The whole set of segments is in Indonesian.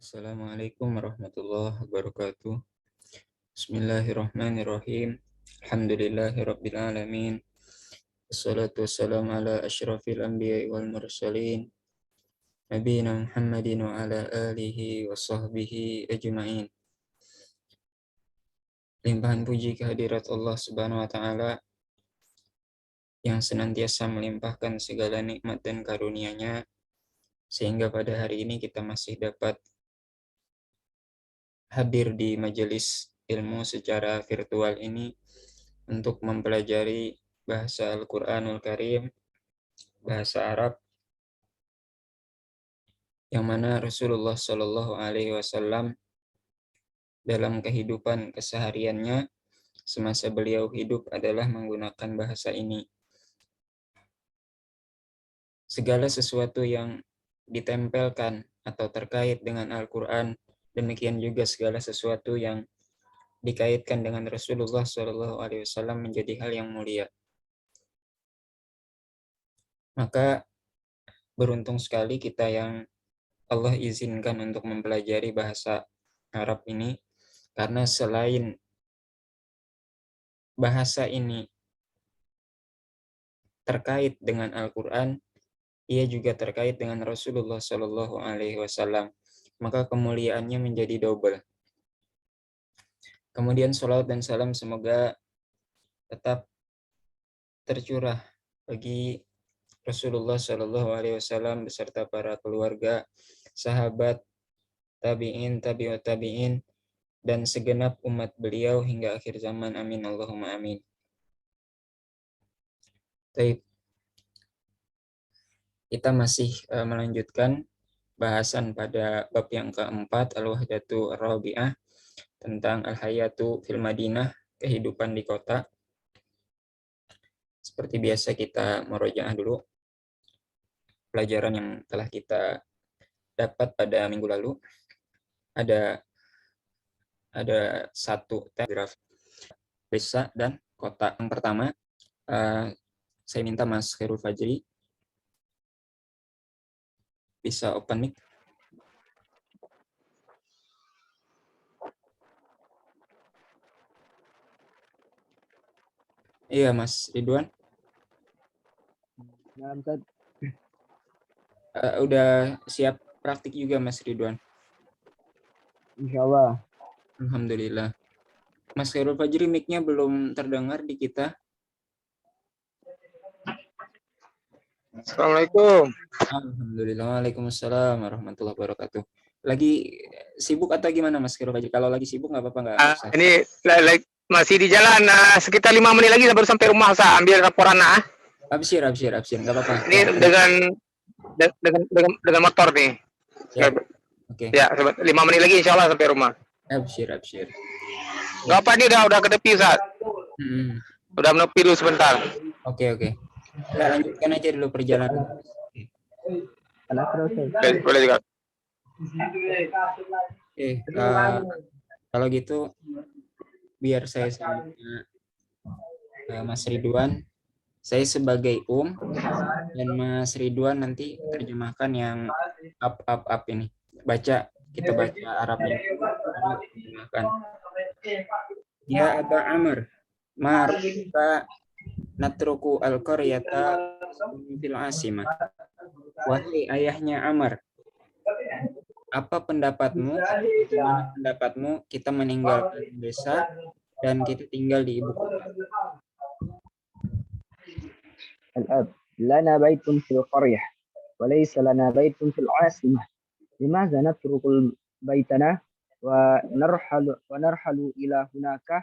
Assalamualaikum warahmatullahi wabarakatuh. Bismillahirrahmanirrahim. Alhamdulillahirabbil alamin. Wassalatu wassalamu ala asyrafil anbiya'i wal mursalin. Nabiyina Muhammadin wa ala alihi wa sahbihi ajma'in. Limpahan puji kehadirat Allah Subhanahu wa taala yang senantiasa melimpahkan segala nikmat dan karunia-Nya sehingga pada hari ini kita masih dapat hadir di majelis ilmu secara virtual ini untuk mempelajari bahasa Al-Quranul Karim, bahasa Arab, yang mana Rasulullah Shallallahu Alaihi Wasallam dalam kehidupan kesehariannya semasa beliau hidup adalah menggunakan bahasa ini. Segala sesuatu yang ditempelkan atau terkait dengan Al-Quran, demikian juga segala sesuatu yang dikaitkan dengan Rasulullah Shallallahu Alaihi Wasallam menjadi hal yang mulia. Maka beruntung sekali kita yang Allah izinkan untuk mempelajari bahasa Arab ini, karena selain bahasa ini terkait dengan Al-Quran, ia juga terkait dengan Rasulullah Shallallahu Alaihi Wasallam. Maka kemuliaannya menjadi double. Kemudian salawat dan salam semoga tetap tercurah bagi Rasulullah Shallallahu Alaihi Wasallam beserta para keluarga, sahabat, tabiin, tabiut tabiin, dan segenap umat beliau hingga akhir zaman. Amin Allahumma amin. Baik, kita masih melanjutkan bahasan pada bab yang keempat, Al-Wahdatu Ar-Rabi'ah, tentang Al-Hayatu fil Madinah, kehidupan di kota. Seperti biasa kita murojaah dulu pelajaran yang telah kita dapat pada minggu lalu. Ada satu graf desa dan kota. Yang pertama, saya minta Mas Khairul Fajri bisa open mic. Iya, Mas Ridwan. Udah siap praktik juga, Mas Ridwan? Insyaallah. Alhamdulillah. Mas Khairul Fajri, mic-nya belum terdengar di kita. Assalamualaikum. Alhamdulillah. Waalaikumsalam warahmatullahi wabarakatuh. Lagi sibuk atau gimana, Mas Khairul Fajri? Kalau lagi sibuk nggak apa-apa, nggak usah. Ini masih di jalan. Sekitar 5 menit lagi baru sampai rumah. Saya ambil laporan. Absir, nggak apa-apa. Ini dengan motor nih. Ya. Oke. Ya, 5 menit lagi insya Allah sampai rumah. Absir. Nggak apa, ini udah ke tepi, Ustaz. Udah menepi dulu sebentar. Oke. Ya, lanjutkan aja dulu perjalanan. Boleh juga. Kalau gitu biar saya sama Mas Ridwan, saya sebagai dan Mas Ridwan nanti terjemahkan yang up ini. Kita baca Arabnya. Terjemahkan. Ya Aba Amr, marka natruku al-qaryata fil asimah. Wahai ayahnya Amr, apa pendapatmu? Bagaimana pendapatmu kita meninggalkan desa dan kita tinggal di ibu kota? Al-ab, lana baitun fil qaryah wa laysa lana baitun fil 'asimah. Limadza natruku baitana wa narhalu ila hunaka?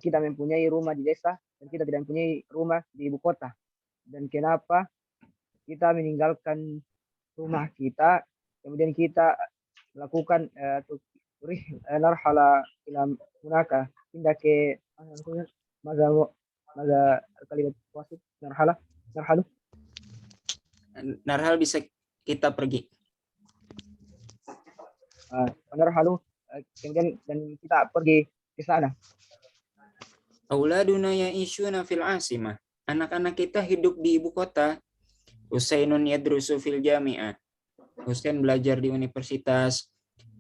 Kita mempunyai rumah di desa dan kita tidak mempunyai rumah di ibu kota. Dan kenapa kita meninggalkan rumah kita, kemudian kita lakukan narhala ila hunaka, pindah ke maza kalimat wasit narhal bisa kita pergi. Narhalu, kemudian dan kita pergi ke sana. Auladuna ya'ishuna fil asimah. Anak-anak kita hidup di ibu kota. Usainun yadrusu fil jami'ah. Husain belajar di universitas.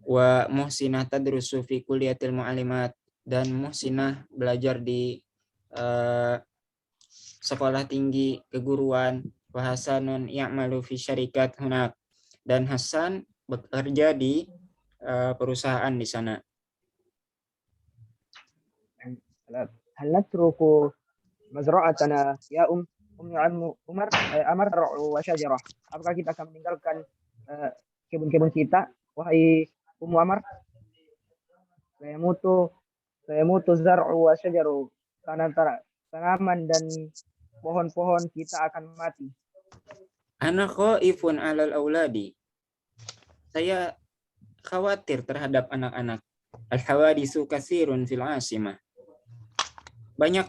Wa Muhsinah tadrusu fi kulliyatil mu'allimat, dan Muhsinah belajar di sekolah tinggi keguruan. Wa Hasanun ya'malu fi syarikat hunak, dan Hasan bekerja di perusahaan di sana. هل نترك مزرعتنا يا Umar Amar wa syajarah? Apakah kita akan meninggalkan kebun-kebun kita, wahai Ummu Amar? Sayamutu zar'u wa syajaru, tanaman dan pohon-pohon kita akan mati. Ana khaifun 'alal auladi. Saya khawatir terhadap anak-anak. Al-hawadisu katsirun fil 'asimah. Banyak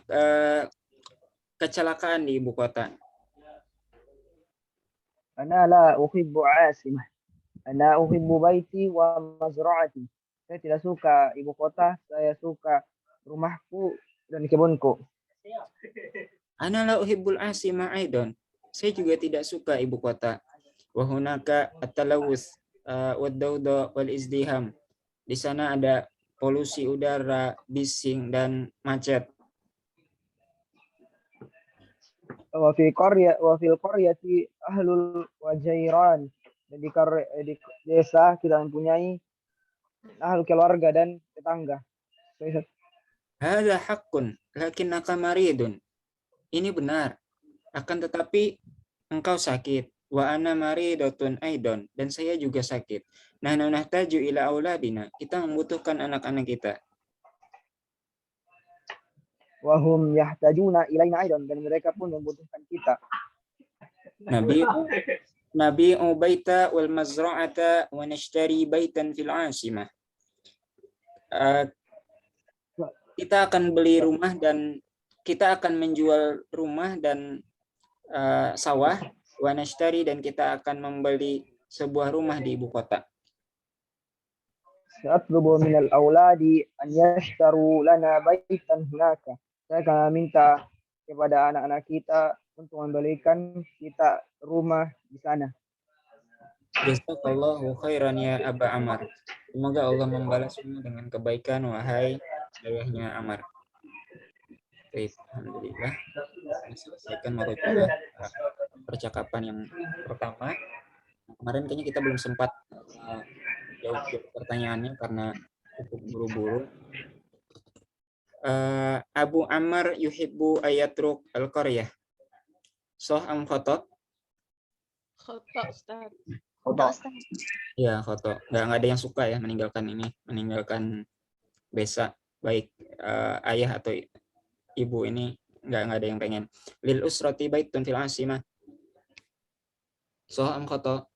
kecelakaan di ibu kota. Ana la uhibbu 'asimah. Ana uhibbu baiti wa mazra'ati. Saya tidak suka ibu kota, saya suka rumahku dan kebunku. Ana la uhibbul 'asimah aidan. Saya juga tidak suka ibu kota. Wa hunaka at-talawuth wad-dawda wal izdiham. Di sana ada polusi udara, bising, dan macet. Wa fil qaryati ahlul wajairan. Dan di desa kita mempunyai ahlul keluarga dan tetangga. Hadza haqqun lakinnaka maridun. Ini benar. Akan tetapi engkau sakit. Wa ana maridatun aidan, dan saya juga sakit. Nahnu nahtaju ila auladina. Kita membutuhkan anak-anak kita. Wa hum yahtajuna ilaina aidan, dan mereka pun membutuhkan kita. Nabi'u baita wal mazra'ata wa nashtari baitan fil 'asimah. Kita akan beli rumah dan kita akan menjual rumah dan sawah, wa nashtari, dan kita akan membeli sebuah rumah di ibu kota. Sa'atlubu minal auladi an yashtaru lana baitan hunaka. Saya akan minta kepada anak-anak kita untuk membelikan kita rumah di sana. Jazakallahu khairan ya Aba Amar. Semoga Allah membalasmu dengan kebaikan, wahai ayahnya Amar. Baik, alhamdulillah. Selesaikan merupakan percakapan yang pertama. Kemarin kayaknya kita belum sempat jawab pertanyaannya karena cukup buru-buru. Abu Ammar yuhibbu ayatruk al-qaryah. Soh am khoto? Khoto, Ustaz. Ya, khoto. Nggak ada yang suka ya meninggalkan desa, baik ayah atau ibu ini nggak ada yang pengen. Lil usrati baitun fil asimah. Soh am khoto?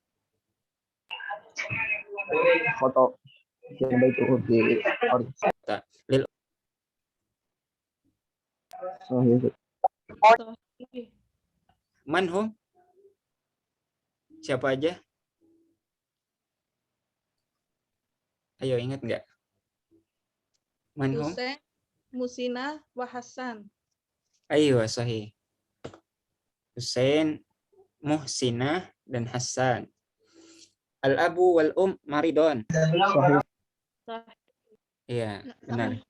Foto yang baik di Lil manhum? Siapa aja? Ayo, ingat nggak? Manhum? Husain, Musinah, wa Hasan. Ayo, sahih. Husain, Muhsinah, dan Hasan. Al-abu wal maridon. Sahih. Iya, benar.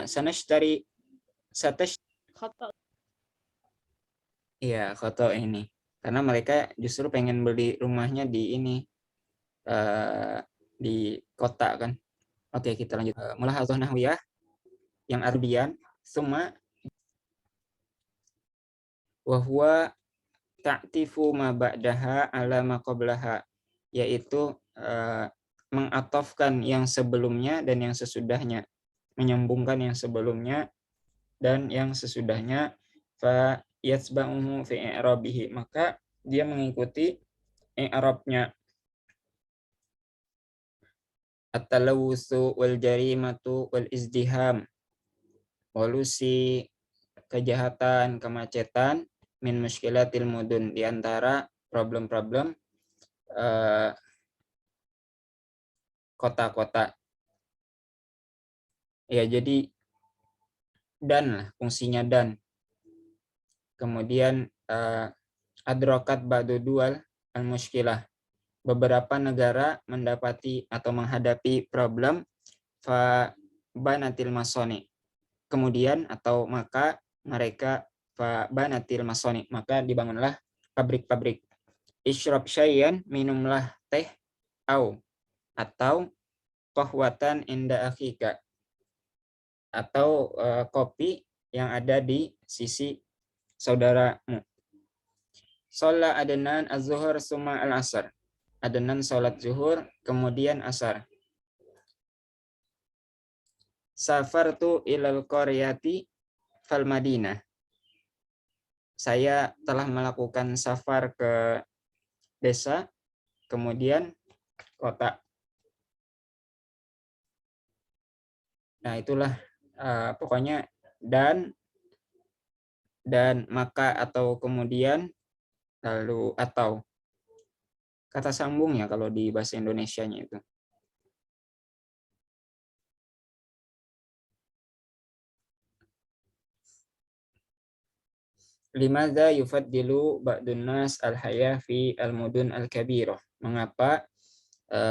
Sanashtari Khoto. Iya, khoto ini. Karena mereka justru pengen beli rumahnya di ini, di kota kan. Oke, kita lanjut. Mulahadzah nahwiyah yang arbian. Summa wa huwa ta'tifu ma ba'daha ala ma qablaha, yaitu mengatofkan yang sebelumnya dan yang sesudahnya, menyambungkan yang sebelumnya dan yang sesudahnya. Fa yatsba'uhu fi i'rabihi, maka dia mengikuti i'rabnya. At-talawusu wal jarimatu wal izdiham, polusi, kejahatan, kemacetan, min muskilatil mudun, di antara problem-problem kota-kota. Ya, jadi dan lah, fungsinya dan. Kemudian Adrokat ba'du dual al-mushkilah. Beberapa negara mendapati atau menghadapi problem fa banatil masoni. Kemudian atau maka mereka fa banatil masoni, maka dibangunlah pabrik-pabrik. Isyrab syai'an, minumlah teh, atau qahwatan inda akhika, atau kopi yang ada di sisi saudaramu. Sholat Adnan az-zuhur summa al-asar. Adnan sholat zuhur, kemudian asar. Safartu ilal qaryati fal Madinah. Saya telah melakukan safar ke desa, kemudian kota. Nah, itulah pokoknya dan maka atau kemudian lalu atau kata sambung ya kalau di bahasa Indonesianya itu. Limadza yufaddilu ba'dun nas al-haya fi al-mudun al-kabirah. Mengapa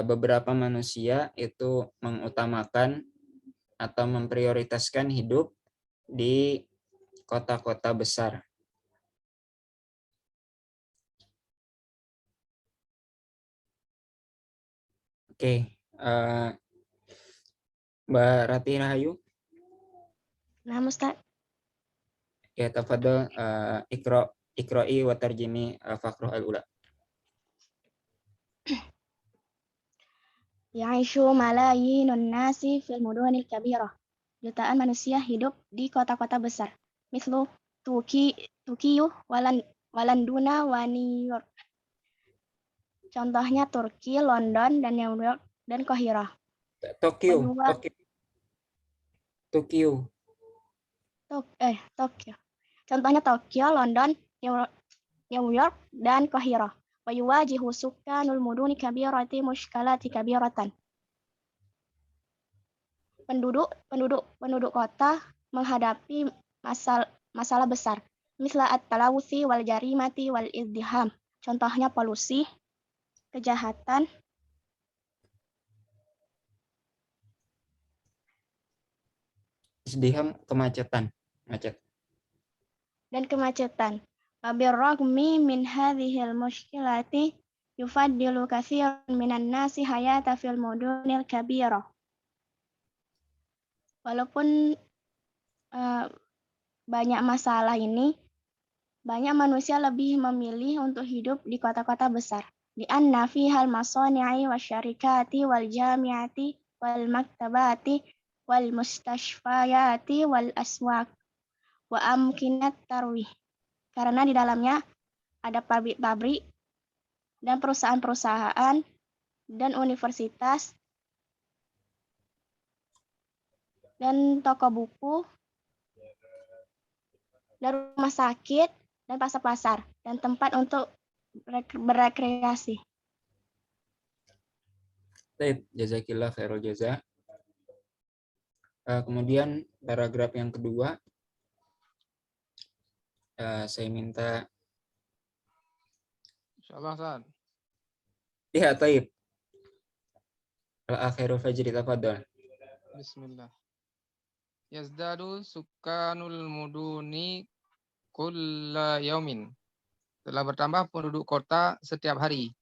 beberapa manusia itu mengutamakan atau memprioritaskan hidup di kota-kota besar? Oke, Mbak Rati Rahayu. Nah, Ustaz. Ya, tafadhol iqra'i wa tarjimi faqrah al-ula. Ya'ishu malayinun nasi fil mudunil kabirah. Jutaan manusia hidup di kota-kota besar. Mislu Tukiyu, Walanduna, wa New York. Contohnya Turki, London, dan New York, dan Qahirah. Tokyo. Tokyo. Contohnya Tokyo, London, New York, dan Qahirah. Wa yuwajihu sukkanul muduni kabirati mushkalati kabiratan. Penduduk kota menghadapi masalah besar. Misla at-talawuthi wal jarimati wal izdiham. Contohnya polusi, kejahatan, izdiham, kemacetan, macet. Dan kemacetan. Wabirrahmi min hadhil mushkilati yufaddilu katsirun minan nasi hayata fil mudunil kabirah. Walaupun banyak masalah ini, banyak manusia lebih memilih untuk hidup di kota-kota besar. Li'anna fihal masani'i wasyarikati wal jami'ati wal maktabati wal mustashfayati wal aswaq wa amkinat tarwih. Karena di dalamnya ada pabrik-pabrik dan perusahaan-perusahaan dan universitas dan toko buku dan rumah sakit dan pasar-pasar dan tempat untuk berekreasi. Baik, jazakillah khairul jaza. Kemudian paragraf yang kedua, saya minta. Insyaallah, Ustaz. Ya, taib. Al-akhirul fajri, tafadhol. Bismillah. Yazdadu sukanul muduni kulla yaumin. Telah bertambah penduduk kota setiap hari.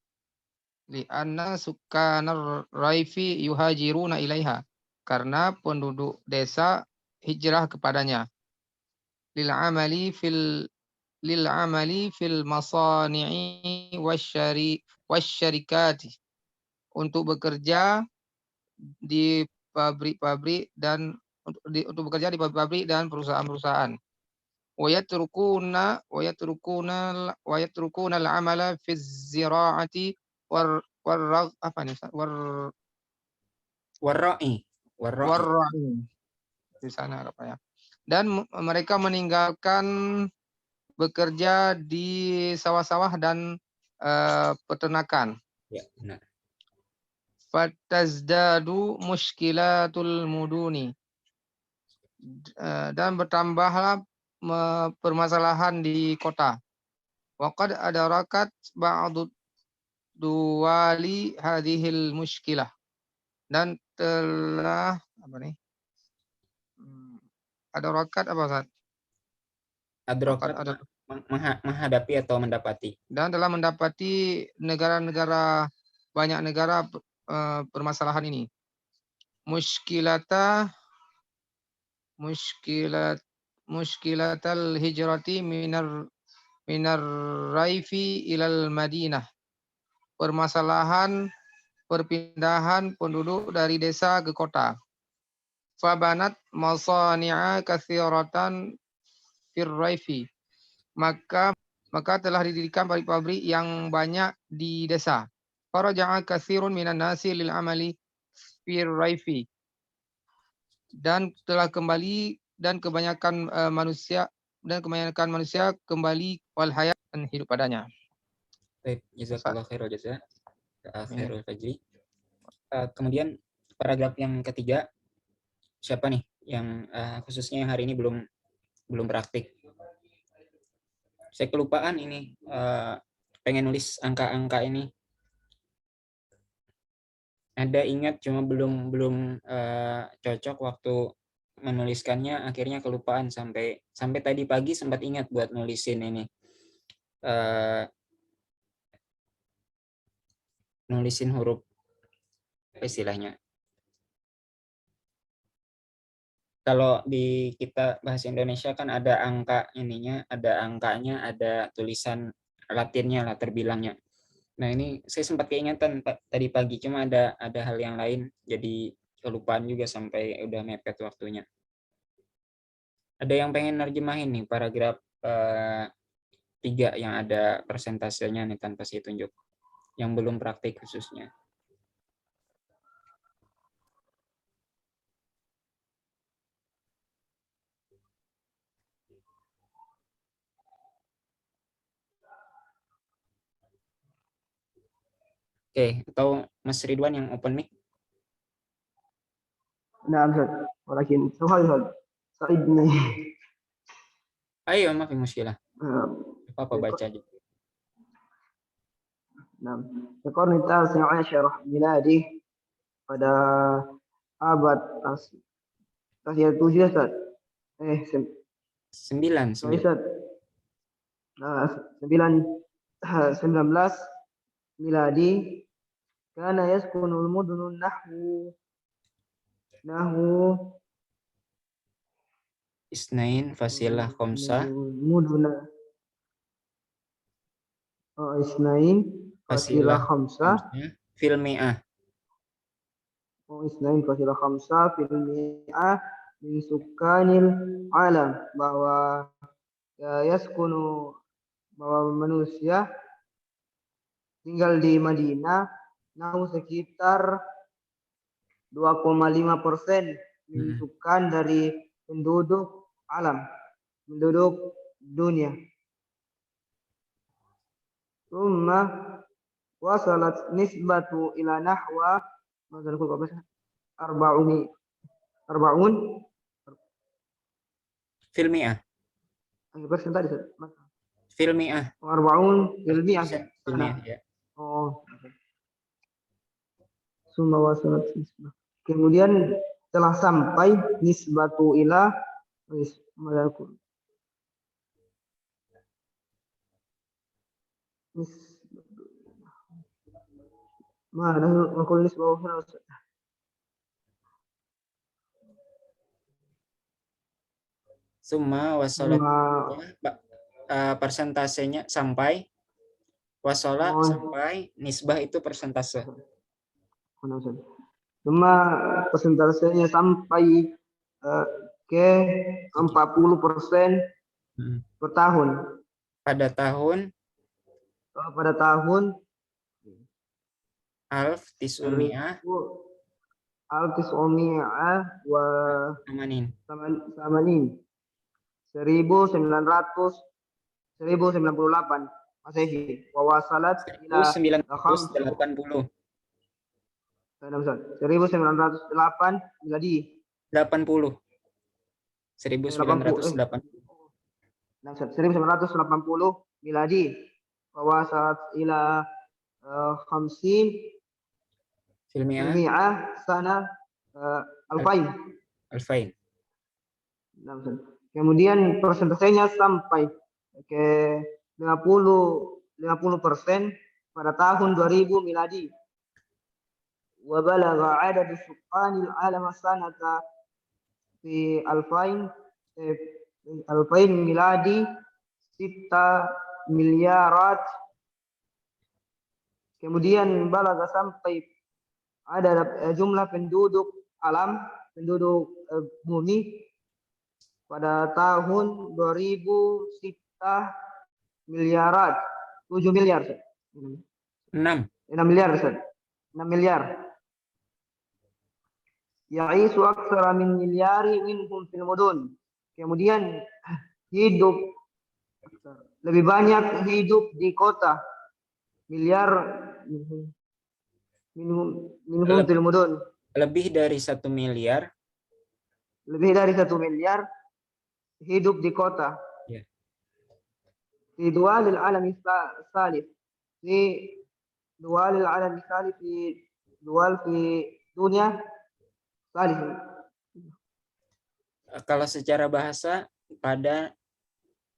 Li'anna sukanar raifi yuhajiruna ilaiha. Karena penduduk desa hijrah kepadanya. Lil amali fil masani'i wasyarikati. Untuk bekerja di pabrik-pabrik dan untuk bekerja di pabrik dan perusahaan-perusahaan. Wayatrukuna al-amala fi ziraati Warra'i. Di sana apa ya? Dan mereka meninggalkan bekerja di sawah-sawah dan peternakan. Ya, benar. Fatazdadu mushkilatul muduni. Dan bertambahlah permasalahan di kota. Waqad adarakat ba'du duwali hadhil mushkilah. Dan telah apa nih? Adarakat apa Ustaz? Adrokat Waqad ada menghadapi atau mendapati. dan telah mendapati negara-negara banyak negara permasalahan ini. Mushkilatal hijrati minar raifi ilal Madinah. Permasalahan perpindahan penduduk dari desa ke kota. Fabanat masani'a katsiratan fir raifi. Maka telah didirikan pabrik-pabrik yang banyak di desa. Faraja'a katsirun minan nasi lil amali fir raifi. Dan telah kembali dan kebanyakan manusia kembali wal hayat dan hidup padanya. Baik, jazakallah khairul jaza. Khairul fajri. Kemudian paragraf yang ketiga, siapa nih yang khususnya yang hari ini belum praktik? Saya kelupaan ini, pengen nulis angka-angka ini. Ada ingat cuma belum cocok waktu menuliskannya, akhirnya kelupaan sampai tadi pagi sempat ingat buat nulisin ini. Nulisin huruf apa istilahnya. Kalau di kita bahasa Indonesia kan ada angka ininya, ada angkanya, ada tulisan Latinnya lah, terbilangnya. Nah ini saya sempat keingatan tadi pagi, cuma ada hal yang lain, jadi kelupaan juga sampai udah mepet waktunya. Ada yang pengen nerjemahin nih paragraf 3 yang ada persentasenya nih tanpa saya tunjuk, yang belum praktik khususnya. Oke, atau Mas Ridwan yang open mic? نعم أستاذ ولكن سؤال أستاذ ساعدني. Ayo, maaf muskilah. Apa baca aja. نعم في القرن التاسع عشر ميلادي pada abad ke-7 Ustaz. 9. 19 miladi kana yaskunul mudunun nahwu Isnain fasilah khamsah muduna isnain fasilah khamsah fil mi'ah. Isnain fasilah khamsah fil mi'ah min sukanil alam, bahwa yaskunu, bahwa manusia tinggal di Madinah nahu sekitar 2,5% menunjukkan dari penduduk alam, penduduk dunia. Summa wasalat nisbatu ila nahwa arba'un fil mi'ah. persen tadi Fil mi'ah. Arba'un fil mi'ah. Ya. Oh. Summa wasalat nisbah. Kemudian telah sampai nisbatu ila mana makul nisbah Summa wasalat persentasenya sampai wasola sampai nisbah itu persentase. Cuma persentasenya sampai ke 40% per tahun. Pada tahun alf tis'umiyah wa samanin 1998 Masehi. Wa wasalat ila 1980. 1908 miladi. 80. 1980. 1980 miladi. Wawasalat ila 50 Filmiah mi'ah sana alfain. alfain. Kemudian persentasenya sampai ke 50% pada tahun 2000 miladi. Wa balagha adad sukanil alam sanata fi alfain miladi 6 miliarat. Kemudian balagha sampai ada jumlah penduduk alam, penduduk bumi pada tahun 2006 miliarat, 7 miliar. 6 miliar, 6 miliar. Ya'isu aksara min miliari minhum fil mudun. Kemudian hidup lebih banyak hidup di kota. Miliar minhum fil mudun. Lebih dari 1 miliar. Lebih dari 1 miliar hidup di kota. Ya. Di dualil alami salif. Di dualil alami salif, di dual fi dunia salif. Kalau secara bahasa pada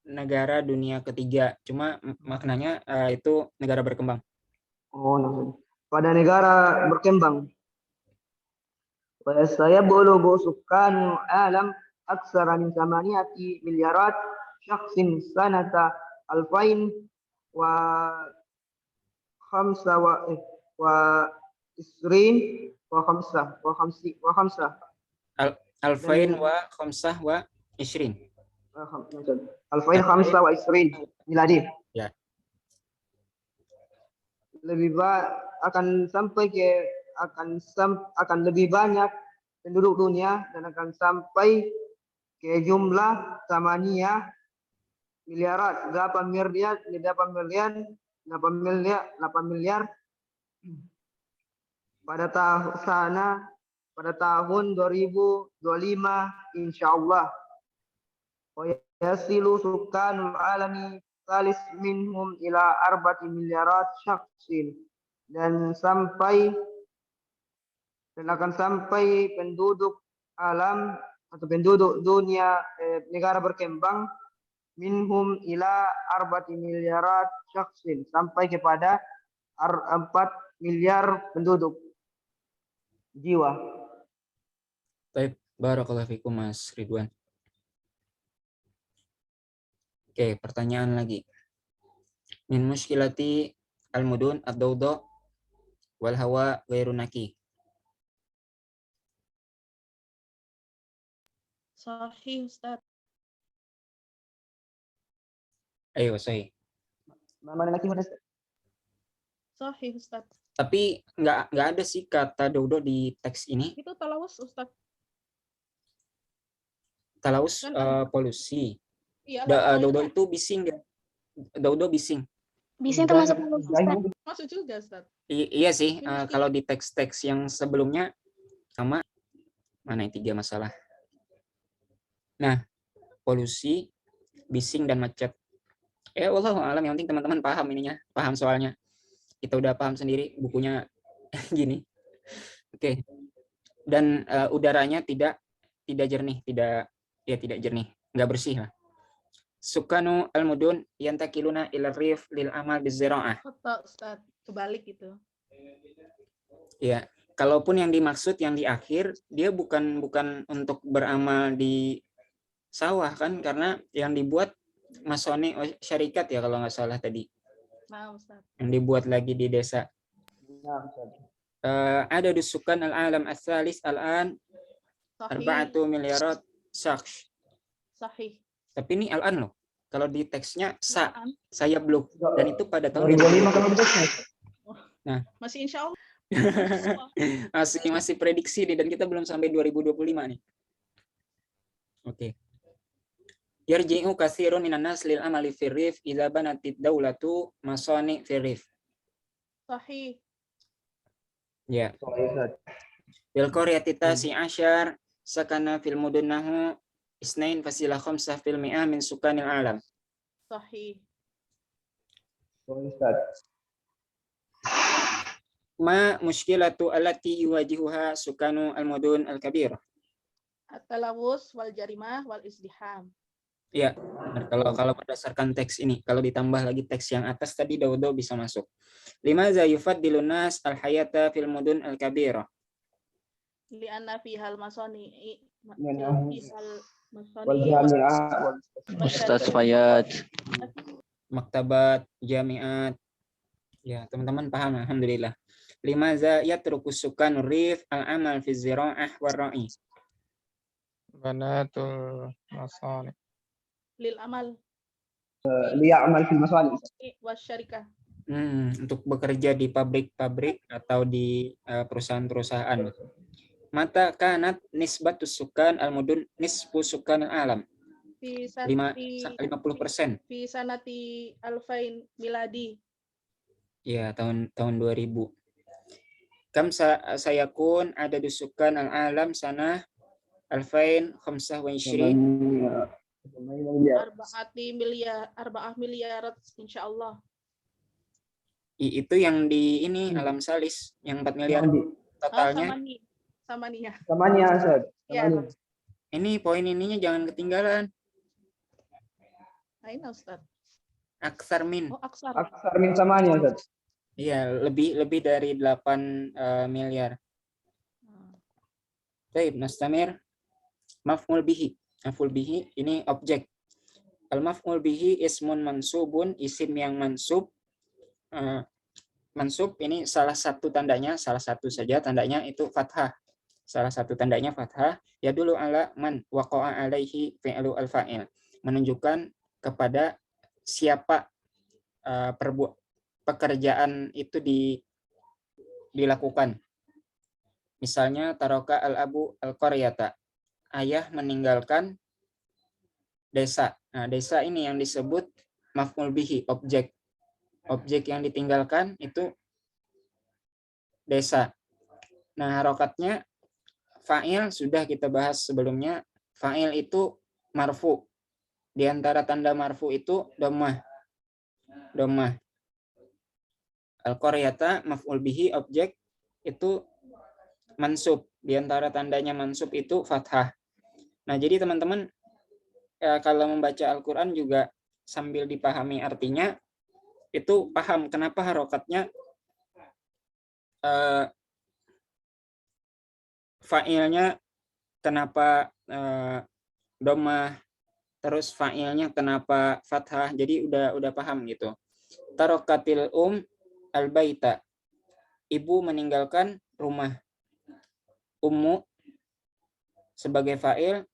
negara dunia ketiga, cuma maknanya itu negara berkembang. Oh, pada negara berkembang. Wa sayablugu sukkanu alam aksara min 8 miliarat syakhsin sanata alfain wa khamsa wa isrin wa khamsa Alfain wa khamsah wa isrin. alfain khamsa wa isrin miladi. Ya. Akan sampai ke akan lebih banyak penduduk dunia dan akan sampai ke jumlah 8 miliarat, 8 miliar pada tahun 2025 insyaallah. Wa yasilu sukanul alami salis minhum ila 4 miliarat syakhsin, dan akan sampai penduduk alam atau penduduk dunia negara berkembang minhum ila 4 miliarat syakhsin, sampai kepada 4 miliar penduduk jiwa. Baik, barakallahu fikum Mas Ridwan. Oke, pertanyaan lagi. Min muskilati al-mudun ad-dawda wal hawa ghairu naqi. Sahih, Ustaz. Ayo, sahih. Mana lagi Mas? Sahih, Ustaz. Tapi nggak ada sih kata dodo di teks ini. Itu talawus, Ustaz. Talaus Kan polusi. Iya, Dodo itu bising ya. Dodo bising. Bising termasuk polusi, Ustaz. masuk juga, Ustaz. Iya sih, Ini kalau di teks-teks yang sebelumnya sama mana yang 3 masalah. Nah, polusi, bising dan macet. Wallahu alam, yang penting teman-teman paham ininya, paham soalnya. Kita udah paham sendiri bukunya gini. Oke. Dan udaranya tidak jernih, tidak jernih, nggak bersih lah. Sukanu al-mudun yantakiluna ila rif lil amal bizira'ah. Khata, Ustaz. Kebalik gitu. Ya, kalaupun yang dimaksud yang di akhir dia bukan untuk beramal di sawah kan, karena yang dibuat masoni syarikat ya kalau nggak salah tadi. Nah, Ustaz. Yang dibuat lagi di desa. Ada dusukan al-alam as-salis al-an 4 miliarat syakhs. Sahih. Tapi ini al-an loh. Kalau di teksnya saya belum, dan itu pada tahun 2005 kalau begitu. Nah, Masih insya Allah. masih prediksi nih, dan kita belum sampai 2025 nih. Oke. Yarji'u katsirun minan nas lil amali fir rif idza banatid daulatu masani fir rif. Sahih. Ya. Bil qaryati tasi asyar sakana fil mudunnahu isnain fasila khamsah fil mi'ah min sukanil alam. Sahih. Ustaz. Ma muskilatu allati yuwajihuha sukanu al-mudun al-kabirah. At-talawus wal jarimah wal izdiham. Ya, benar. Kalau berdasarkan teks ini, kalau ditambah lagi teks yang atas tadi Daudo bisa masuk. Limaza yufaddilun nas al-hayata fil mudun al-kabirah. Li'anna fihal masani Wal jami'ah wal Ustaz Fayad. Maktabat, jamiat. Ya, teman-teman paham, alhamdulillah. Limaza yatrukus sukanur rif al-amal fi zira'ah war-ra'i. Banatul masani. lil amal liya'mal fil masani. wasyarikah. Untuk bekerja di pabrik-pabrik atau di perusahaan-perusahaan. Mata kanat nisbatus sukan al-mudun nisfu sukan al-alam. Fi 50%. Fi sanati alfain miladi. Ya, tahun 2000. Kam sayakun ada dusukan al-alam sana alfain 25. Arba'ah miliar insyaallah. Itu yang di ini alam salis yang 4 miliar totalnya. Samania, Ustaz. Ya. Ini poin ininya jangan ketinggalan. Aina Ustaz. Aksar min. Oh, aksar. Aksar min samania, Ustaz. Iya, lebih dari 8 miliar. Baik, nastamir. Maf'ul bihi. Maf'ul bihi ini objek. Al-maf'ul bihi ismun mansubun, isim yang mansub. Mansub ini salah satu tandanya, salah satu saja tandanya itu fathah. Salah satu tandanya fathah. Ya dulu ala man waqa'a alaihi fi'lu al-fa'il. Menunjukkan kepada siapa pekerjaan itu dilakukan. Misalnya taroka al-abu al-qaryata. Ayah meninggalkan desa. Nah, desa ini yang disebut maf'ul bihi, objek. Objek yang ditinggalkan itu desa. Nah, harokatnya fa'il sudah kita bahas sebelumnya. Fa'il itu marfu. Di antara tanda marfu itu dhammah. Dhammah. Al-qaryata maf'ul bihi objek itu mansub. Di antara tandanya mansub itu fathah. Nah, jadi teman-teman kalau membaca Al-Qur'an juga sambil dipahami artinya itu paham kenapa harokatnya fa'ilnya kenapa dhammah, terus fa'ilnya kenapa fathah. Jadi udah paham gitu. Tarokatil al-baita. Ibu meninggalkan rumah. Ummu sebagai fa'il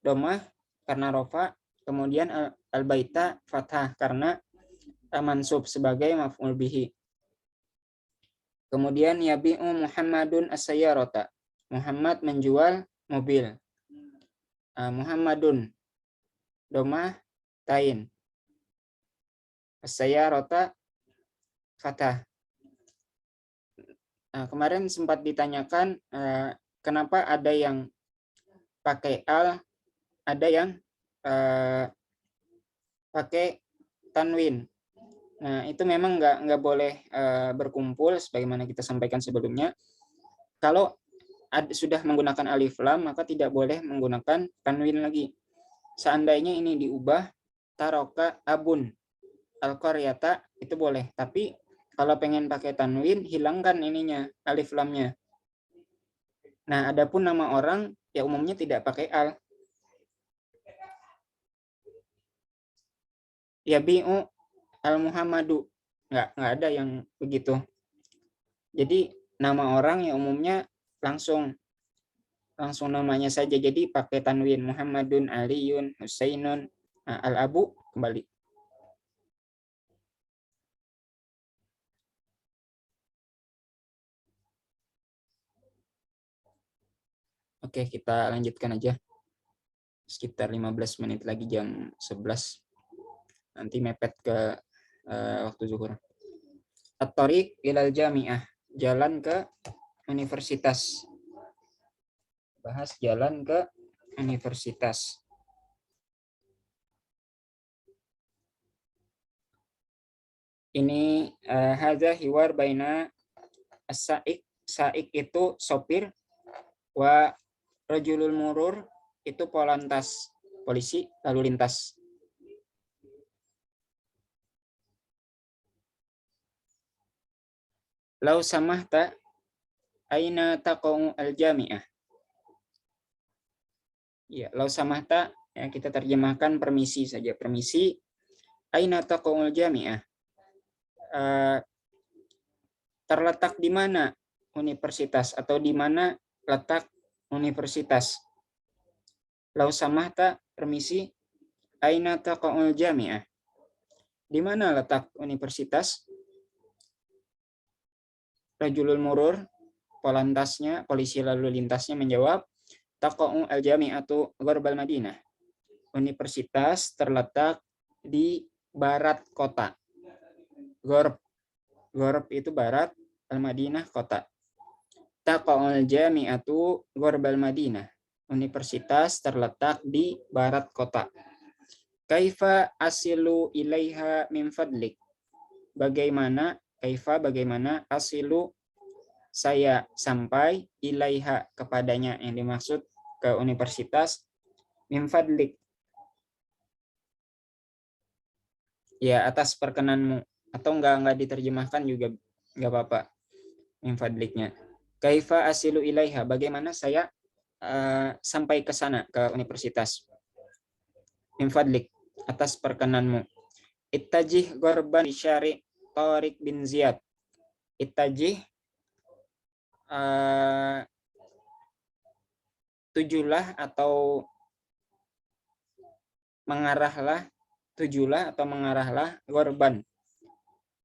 dhammah karena rofa, kemudian al-baita fathah karena mansub sebagai maf'ul bihi. Kemudian yabi'u Muhammadun as-sayyarata. Muhammad menjual mobil. Muhammadun dhammah tain. As-sayyarata fathah. Kemarin sempat ditanyakan kenapa ada yang pakai al, ada yang pakai tanwin. Nah, itu memang nggak boleh berkumpul sebagaimana kita sampaikan sebelumnya. Kalau sudah menggunakan alif lam, maka tidak boleh menggunakan tanwin lagi. Seandainya ini diubah, taroka abun al-qaryata, itu boleh. Tapi kalau pengen pakai tanwin, hilangkan ininya, alif lamnya. Nah, adapun nama orang, ya umumnya tidak pakai al. Yabi'u al-Muhammadu. Nggak ada yang begitu. Jadi, nama orang ya umumnya langsung namanya saja. Jadi, pakai tanwin. Muhammadun, Aliyun, Husainun, al-Abu, kembali. Oke, kita lanjutkan aja. Sekitar 15 menit lagi jam 11. Nanti mepet ke waktu zuhur. At-tariq ilal jami'ah. Jalan ke universitas. Bahas jalan ke universitas. Ini hadza hiwar baina as-saik. Saik itu sopir, wa rajulul murur itu polantas, polisi lalu lintas. Lau samahta aina taqa'u al-jami'ah. Ya, lau samahta ya, kita terjemahkan permisi saja. Permisi, aina taqa'u al-jami'ah. Terletak di mana universitas atau di mana letak universitas. Lau samahta, permisi, aina taqa'u al-jami'ah. Di mana letak universitas? Rajulul murur, polantasnya, polisi lalu lintasnya menjawab, taqa'u al-jami'atu gharbal Madinah. Universitas terletak di barat kota. Gharb itu barat, al-Madinah kota. Taqa'u al-jami'atu gharbal Madinah. Universitas terletak di barat kota. Kaifa asilu ilaiha min fadlik. Bagaimana asilu saya sampai ilaiha kepadanya, yang dimaksud ke universitas, min fadlik ya atas perkenanmu, atau enggak diterjemahkan juga enggak apa-apa min fadliknya. Kaifa asilu ilaiha, bagaimana saya sampai ke sana, ke universitas. Min fadlik, atas perkenanmu. Ittajih ghorban syari' Tariq bin Ziyad. Ittajih, tujulah atau mengarahlah, ghorban.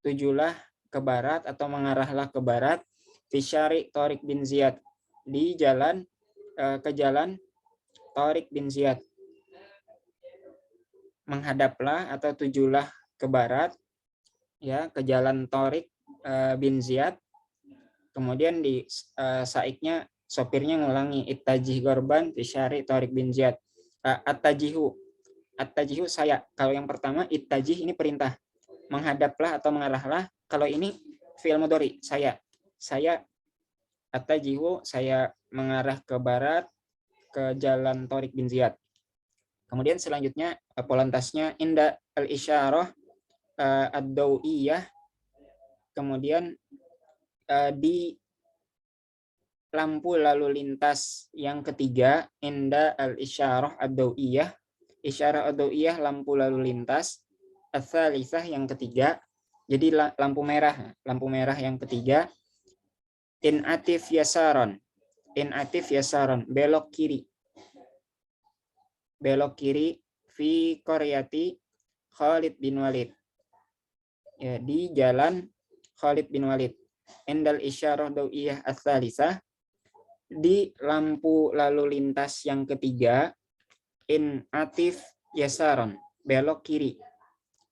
Tujulah ke barat atau mengarahlah ke barat, fi syari' Tariq bin Ziyad, di jalan ke jalan Tariq bin Ziyad. Menghadaplah atau tujulah ke barat, ya, ke jalan Tariq bin Ziyad. Kemudian di saiknya, sopirnya ngulangi, ittajih ghorban fi syari' Tariq bin Ziyad. At-tajihu saya. Kalau yang pertama ittajih ini perintah, menghadaplah atau mengarahlah. Kalau ini fi'il mudhari, saya at-tajihu, saya mengarah ke barat, ke jalan Tariq bin Ziyad. Kemudian selanjutnya polantasnya inda al-isyarah ad-dawiyah. Kemudian di lampu lalu lintas yang ketiga, inda al-isyarah ad-dawiyah. Isyarah ad-dawiyah, lampu lalu lintas. Ats-tsalitsah, yang ketiga. Jadi lampu merah yang ketiga. Inatif yasaron, belok kiri fi qaryati Khalid bin Walid, ya, di jalan Khalid bin Walid. Indal isyarah dawiyah ats-tsalitsah, di lampu lalu lintas yang ketiga. In atif yasaron, belok kiri.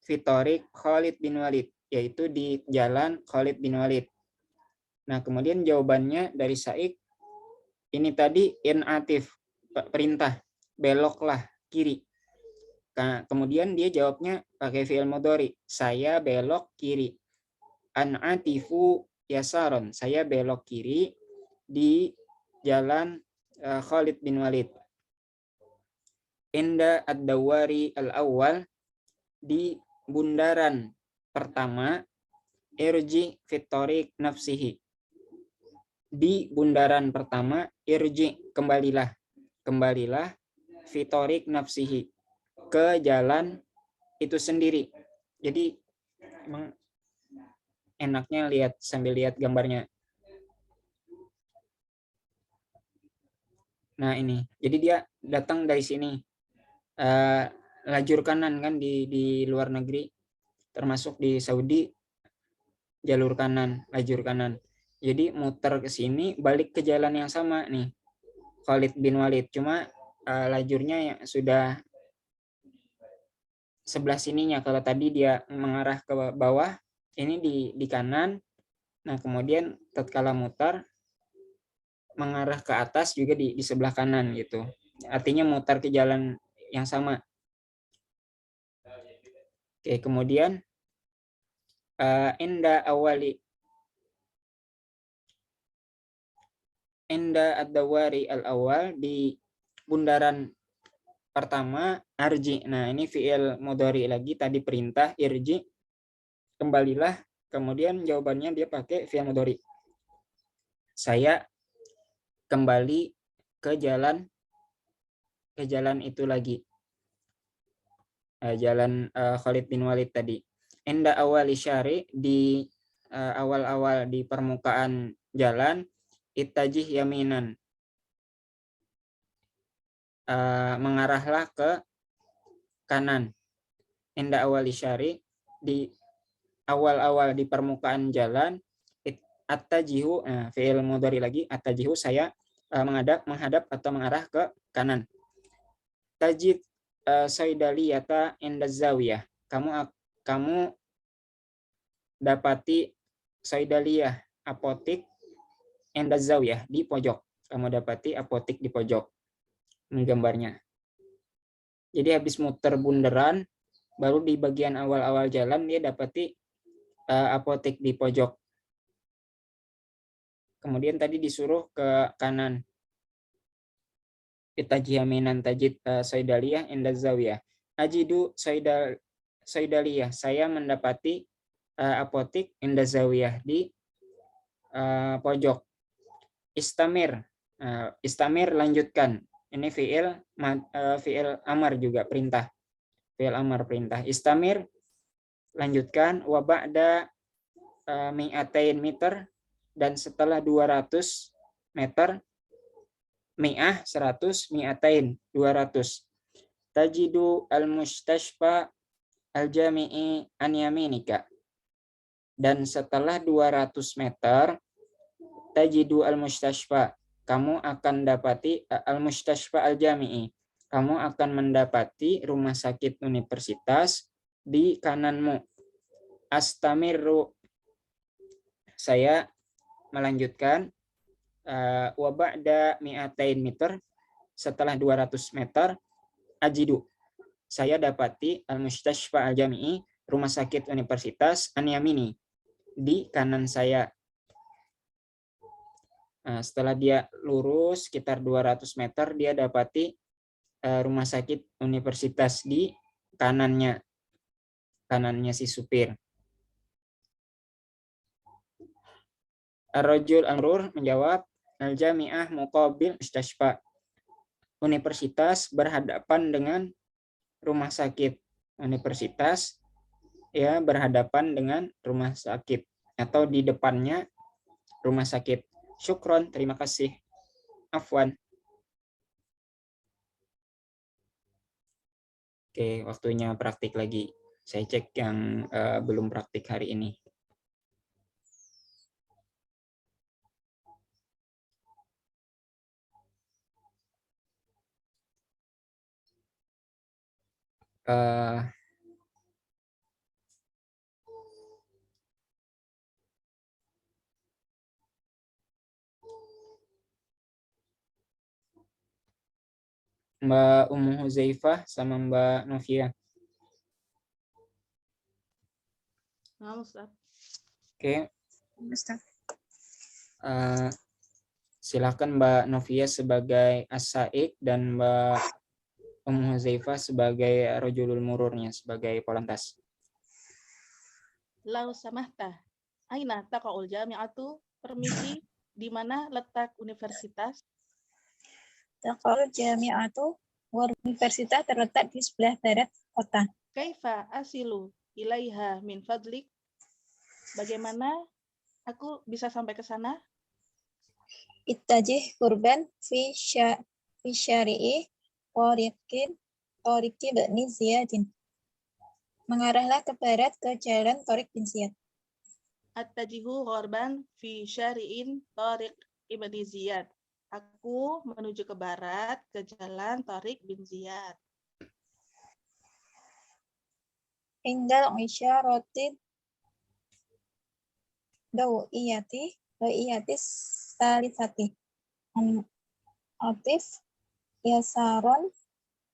Fitorik Khalid bin Walid, yaitu di jalan Khalid bin Walid. Nah, kemudian jawabannya dari Saik ini tadi in atif, perintah, beloklah kiri. Nah, kemudian dia jawabnya pakai fi'il mudhari, saya belok kiri. An atifu yasaron, saya belok kiri di jalan Khalid bin Walid. Inda ad-dawari al-awwal, di bundaran pertama. Irji fitorik nafsihi, di bundaran pertama. Irji, kembalilah fitorik nafsihi, ke jalan itu sendiri. Jadi emang enaknya sambil lihat gambarnya. Nah, ini jadi dia datang dari sini, lajur kanan kan, di luar negeri, termasuk di Saudi, jalur kanan, lajur kanan. Jadi muter ke sini, balik ke jalan yang sama nih, Khalid bin Walid, cuma lajurnya yang sudah sebelah sininya. Kalau tadi dia mengarah ke bawah, ini di kanan. Nah, kemudian tatkala mutar mengarah ke atas juga di sebelah kanan gitu. Artinya mutar ke jalan yang sama. Oke, kemudian Inda ad-dawari al-awal, di bundaran pertama, arji. Nah, ini fi'il mudhari lagi, tadi perintah irji, kembalilah. Kemudian jawabannya dia pakai fi'il mudhari. Saya kembali ke jalan itu lagi. Jalan Khalid bin Walid tadi. Inda awali syari, di awal-awal di permukaan jalan, ittajih yaminan, mengarahlah ke kanan. Inda awali syari, di awal-awal di permukaan jalan, attajihu, fi'il mudhari lagi, attajihu, saya menghadap atau mengarah ke kanan. Tajid saidaliyata inda zawiyah, kamu dapati saidaliyah, apotik, inda zawiyah, di pojok. Kamu dapati apotik di pojok. Ini gambarnya. Jadi habis muter bundaran, baru di bagian awal-awal jalan dia dapati apotik di pojok. Kemudian tadi disuruh ke kanan. Itajiyaminan tajid saidaliyah inda zawiyah. Ajidu saidaliyah, saya mendapati apotik inda zawiyah, di pojok. Istamir, istamir, lanjutkan. Ini fi'il amar juga, perintah. Fi'il amar, perintah. Istamir, lanjutkan. Wa ba'da mi'atain meter, dan setelah 200 meter, mi'ah 100, mi'atain 200. Tajidu al-mustashfa al-jami'i an yaminika, dan setelah 200 meter, tajidu al-mustashfa, kamu akan dapati al-mustashfa al-jami'i, kamu akan mendapati rumah sakit universitas di kananmu. Astamiru, saya melanjutkan. Wa ba'da mi'atain meter, setelah 200 meter, ajidu, saya dapati al-mustashfa al-jami'i, rumah sakit universitas, an yamini, di kanan saya. Setelah dia lurus sekitar 200 meter, dia dapati rumah sakit universitas di kanannya si supir. Ar-rajul amrur menjawab, al-jami'ah muqabil mustashfa, universitas berhadapan dengan rumah sakit. Universitas ya berhadapan dengan rumah sakit, atau di depannya rumah sakit. Syukron, terima kasih. Afwan. Oke, waktunya praktik lagi. Saya cek yang belum praktik hari ini. Mbak Ummu Huzaifah sama Mbak Novia. Nah, Ustaz. Oke. Silakan Mbak Novia sebagai as-saik dan Mbak Ummu Huzaifah sebagai rajulul mururnya, sebagai polantas. Lau samahta, aina taqa'ul jami'atu, permisi, di mana letak universitas? Taqa'ul jami'atu, universitas terletak di sebelah barat kota. Kaifa asilu ilaiha min fadlik? Bagaimana aku bisa sampai ke sana? Ittajih kurban fi syari'i Tariqi Bani Ziyadin. Mengarahlah ke barat ke jalan Tariq bin Ziyad. Attajihu ghorban fi syari'in Tariq Ibni Ziyad. Aku menuju ke barat ke jalan Tariq bin Ziyad. Indal isyaratin dawiyati salisati. Atif yasaron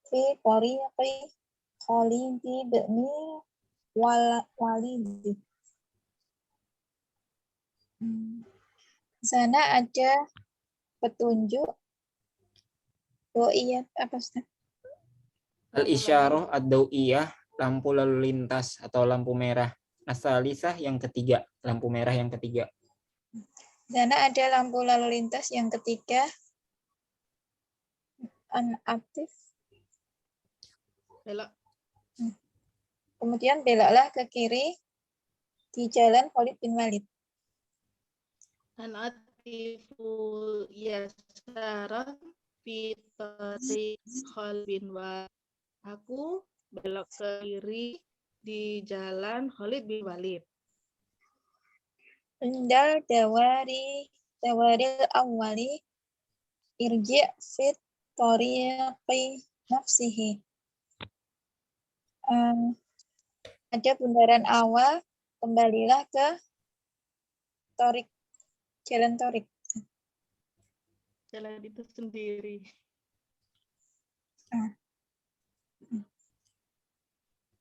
fi tariqi Khalid bin Walid. Di sana ada petunjuk. Oh iya, apa Ustaz? Al-isyarah ad-dawiyah, lampu lalu lintas atau lampu merah. As-salisah yang ketiga, lampu merah yang ketiga. Di sana ada lampu lalu lintas yang ketiga. Aktif. Belok. Kemudian beloklah ke kiri di jalan Khalid bin Walid. An-atifu yasaran fi tariq Khalid bin Walid. Aku belok ke kiri di jalan Khalid bin Walid. Indal dawaril awwali irji' fit tariqi nafsihi. Ada bundaran awal, kembalilah ke torik, jalan torik. Jalan itu sendiri.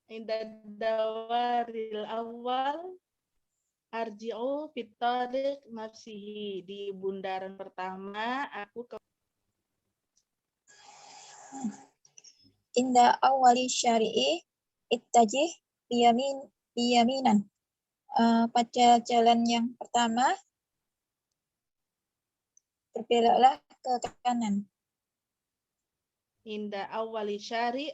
Indah dawaril awal arji'u fit tariq nafsihi. Di bundaran pertama aku ke Inda awali syari'i ittajih biyaminan. Pada jalan yang pertama berbeloklah ke kanan. inda awali syari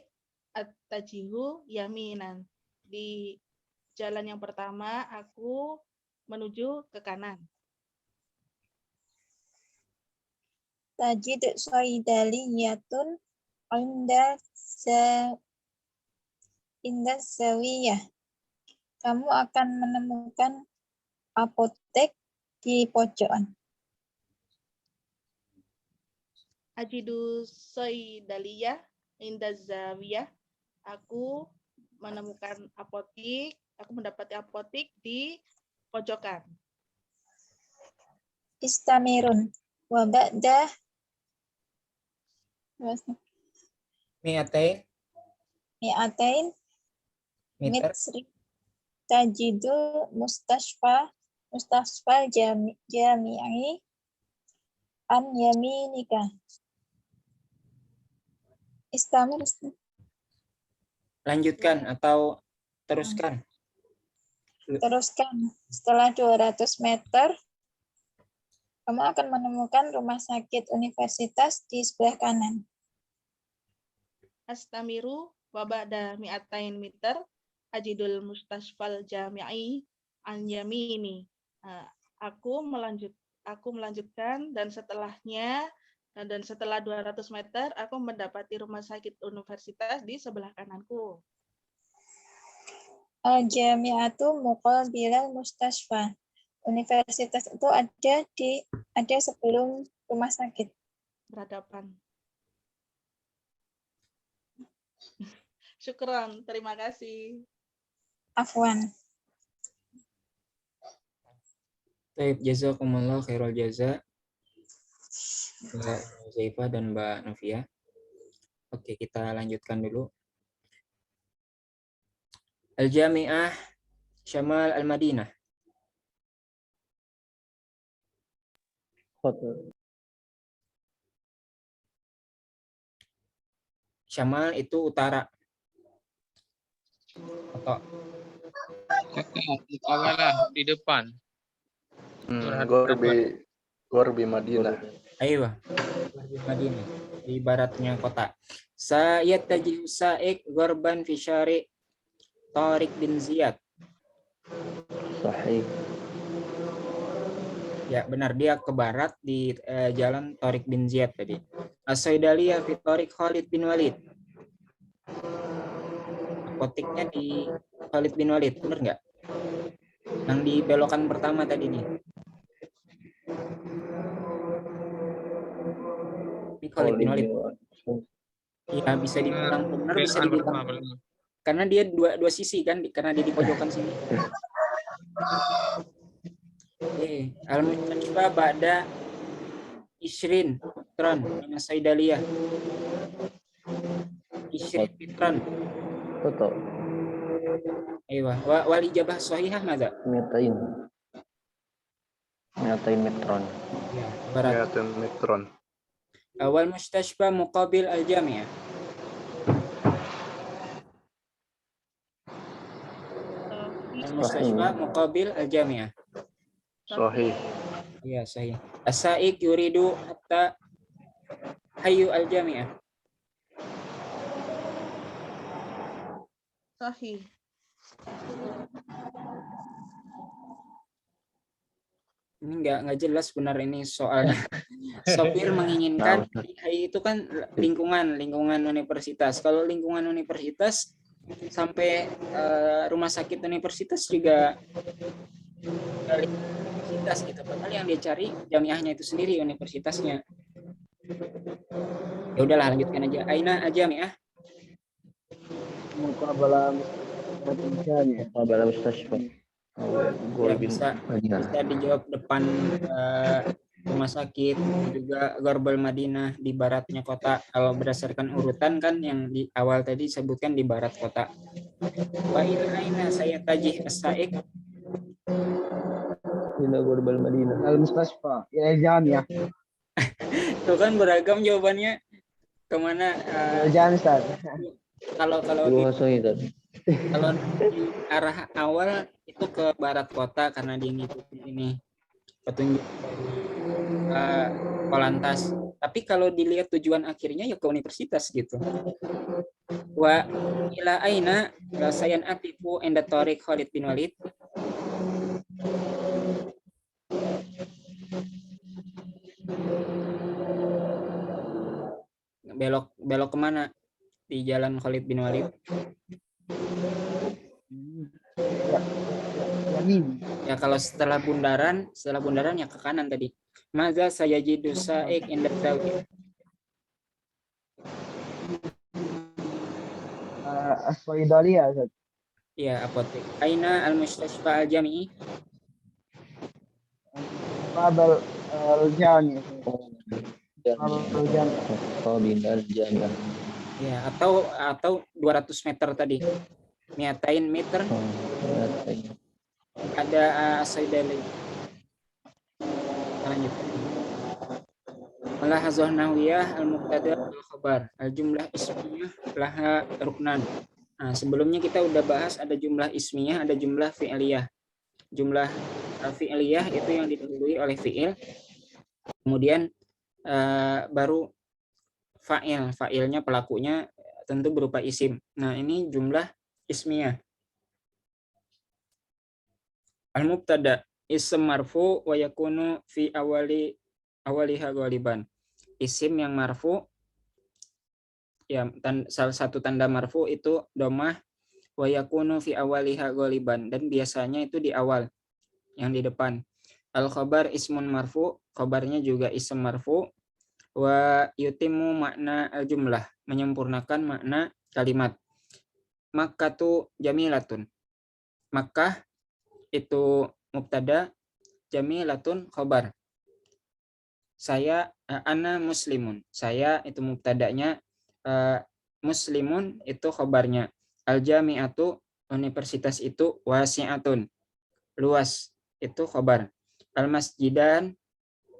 at-tajihu yaminan. Di jalan yang pertama aku menuju ke kanan. Tajid saidaliyatun inda zawiyah. Kamu akan menemukan apotek di pojokan. Ajidu saidaliyah inda zawiyah. Aku menemukan apotik, aku mendapati apotik di pojokan. Istamirun wa ba'da Mi'atain mi'atain meter. mitri tajidu mustasfa jami'i an yaminika. Istamir. Lanjutkan atau teruskan. Teruskan. Setelah 200 meter, kamu akan menemukan rumah sakit universitas di sebelah kanan. Astamiru wa ba'da mi'atain meter ajidul mustasfal jami'i an yamini. Aku melanjutkan dan setelahnya dan setelah 200 meter aku mendapati rumah sakit universitas di sebelah kananku. Al-Jami'atu muqabilal mustasfa. Universitas itu ada sebelum rumah sakit. Berhadapan. Syukran, terima kasih. Afwan. Baik, jazakumullah khairul jaza. Mbak Zaifah dan Mbak Novia. Oke, kita lanjutkan dulu. Al-Jami'ah Syamal Al-Madinah. Syamal itu utara. Atau Awal lah di depan. Gorbi Madinah. Ayo, Madinah di baratnya kota. Sayattajihu sa'ik Gorban fi syari' Tariq bin Ziyad. Sahih. Ya, benar, dia ke barat di jalan Tariq bin Ziyad tadi. As-Saidaliyah fi Tariq Khalid bin Walid. Apoteknya di Khalid bin Walid, benar nggak? Yang di belokan pertama tadi nih. Di Khalid bin Walid. Ya, bisa dibilang benar, bisa dibilang. Karena dia dua sisi kan, karena dia di pojokan sini. Al-Mustashfa ba'da Ishrin Fitran min Saidaliyah. Ishrin Fitran. Betul. Aywa, wal ijabah sahihah madza? Mi'atain. Mi'atain metron. Ya, 200. Mi'atain metron. Wal mustashfa muqabil al-jami'ah. Al mustashfa muqabil al-jami'ah. Sahih. Ya, sahih. As-sa'iq yuridu hatta hayyu al-jami'ah. Sahih. Ini nggak jelas benar ini soalnya. Sopir menginginkan HI itu kan lingkungan universitas. Kalau lingkungan universitas sampai rumah sakit universitas juga universitas gitu. Padahal yang dia cari jamiahnya itu sendiri, universitasnya. Ya udahlah, lanjutkan aja. Aina al-jami'ah? Muqabala jami'ah. Muqabala mustashfa. Ya, bisa dijawab depan rumah sakit, juga Gharbal Madinah, di baratnya kota. Kalau berdasarkan urutan kan yang di awal tadi sebutkan di barat kota. Wa ila aina saya tajih as-sa'iq? Ila Gharbal Madinah. Al-mustashfa ila jami'ah. Itu kan beragam jawabannya. Kemana? Al-jami'ah. Kalau di arah awal itu ke barat kota karena dia ngikutin ini petunjuk dari Polantas. Tapi kalau dilihat tujuan akhirnya ya ke universitas gitu. Wa ila aina sayan atifu enda Tariq Khalid bin Walid? Belok kemana di jalan Khalid bin Walid? Ya, kalau setelah bundaran ya ke kanan tadi. Maza sayajidu sa'iq inda zawjah? As-Saidaliyah. Ya, apotek. Aina al-mustashfa al-jami'i? Muqabal al-jami'ah. Al-jami'ah. Ya, atau 200 meter tadi. Mi'atain meter. Ada Saidali. Lanjut. Malahazah nahwiyah al-mubtada al-khabar. Al-jumlah ismiyah laha ruknan. Nah, sebelumnya kita udah bahas ada jumlah ismiyah, ada jumlah fi'liyah. Jumlah fi'liyah itu yang didahului oleh fi'il. Kemudian baru fa'il. Fa'ilnya, pelakunya tentu berupa isim. Nah, ini jumlah ismiyah. Al-mubtada ism marfu wa yakunu fi awaliha ghaliban. Isim yang marfu, ya, salah satu tanda marfu itu domah, wa yakunu fi awaliha ghaliban, dan biasanya itu di awal, yang di depan. Al-khabar ismun marfu, khabarnya juga ism marfu, wa yutimu makna al-jumlah, menyempurnakan makna kalimat. Makkatu jamilatun. Makkah itu mubtada, jamilatun khabar. Saya ana muslimun. Saya itu mubtadanya, muslimun itu khabarnya. Al-jami'atu universitas itu wasi'atun. Luas itu khabar. Al-masjidan,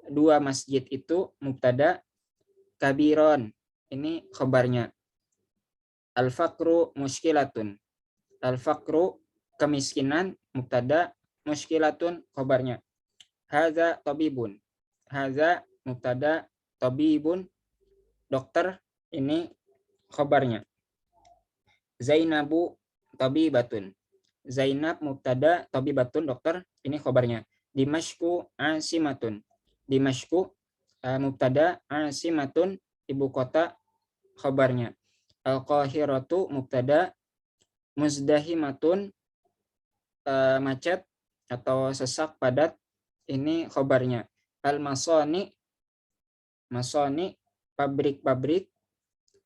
dua masjid itu mubtada, kabiron ini khabarnya. Al-faqru muskilatun. Al-faqru kemiskinan mubtada, muskilatun khabarnya. Hadza tabibun. Hadza mubtada, tabibun dokter ini khabarnya. Zainabu tabibatun. Zainab mubtada, tabibatun dokter ini khabarnya. Dimashku asimatun. Dimashku mubtada, asimatun ibu kota khabarnya. Al-Qahiratu mubtada, muzdahimatun macet atau sesak padat ini khabarnya. Al-masani, masani pabrik-pabrik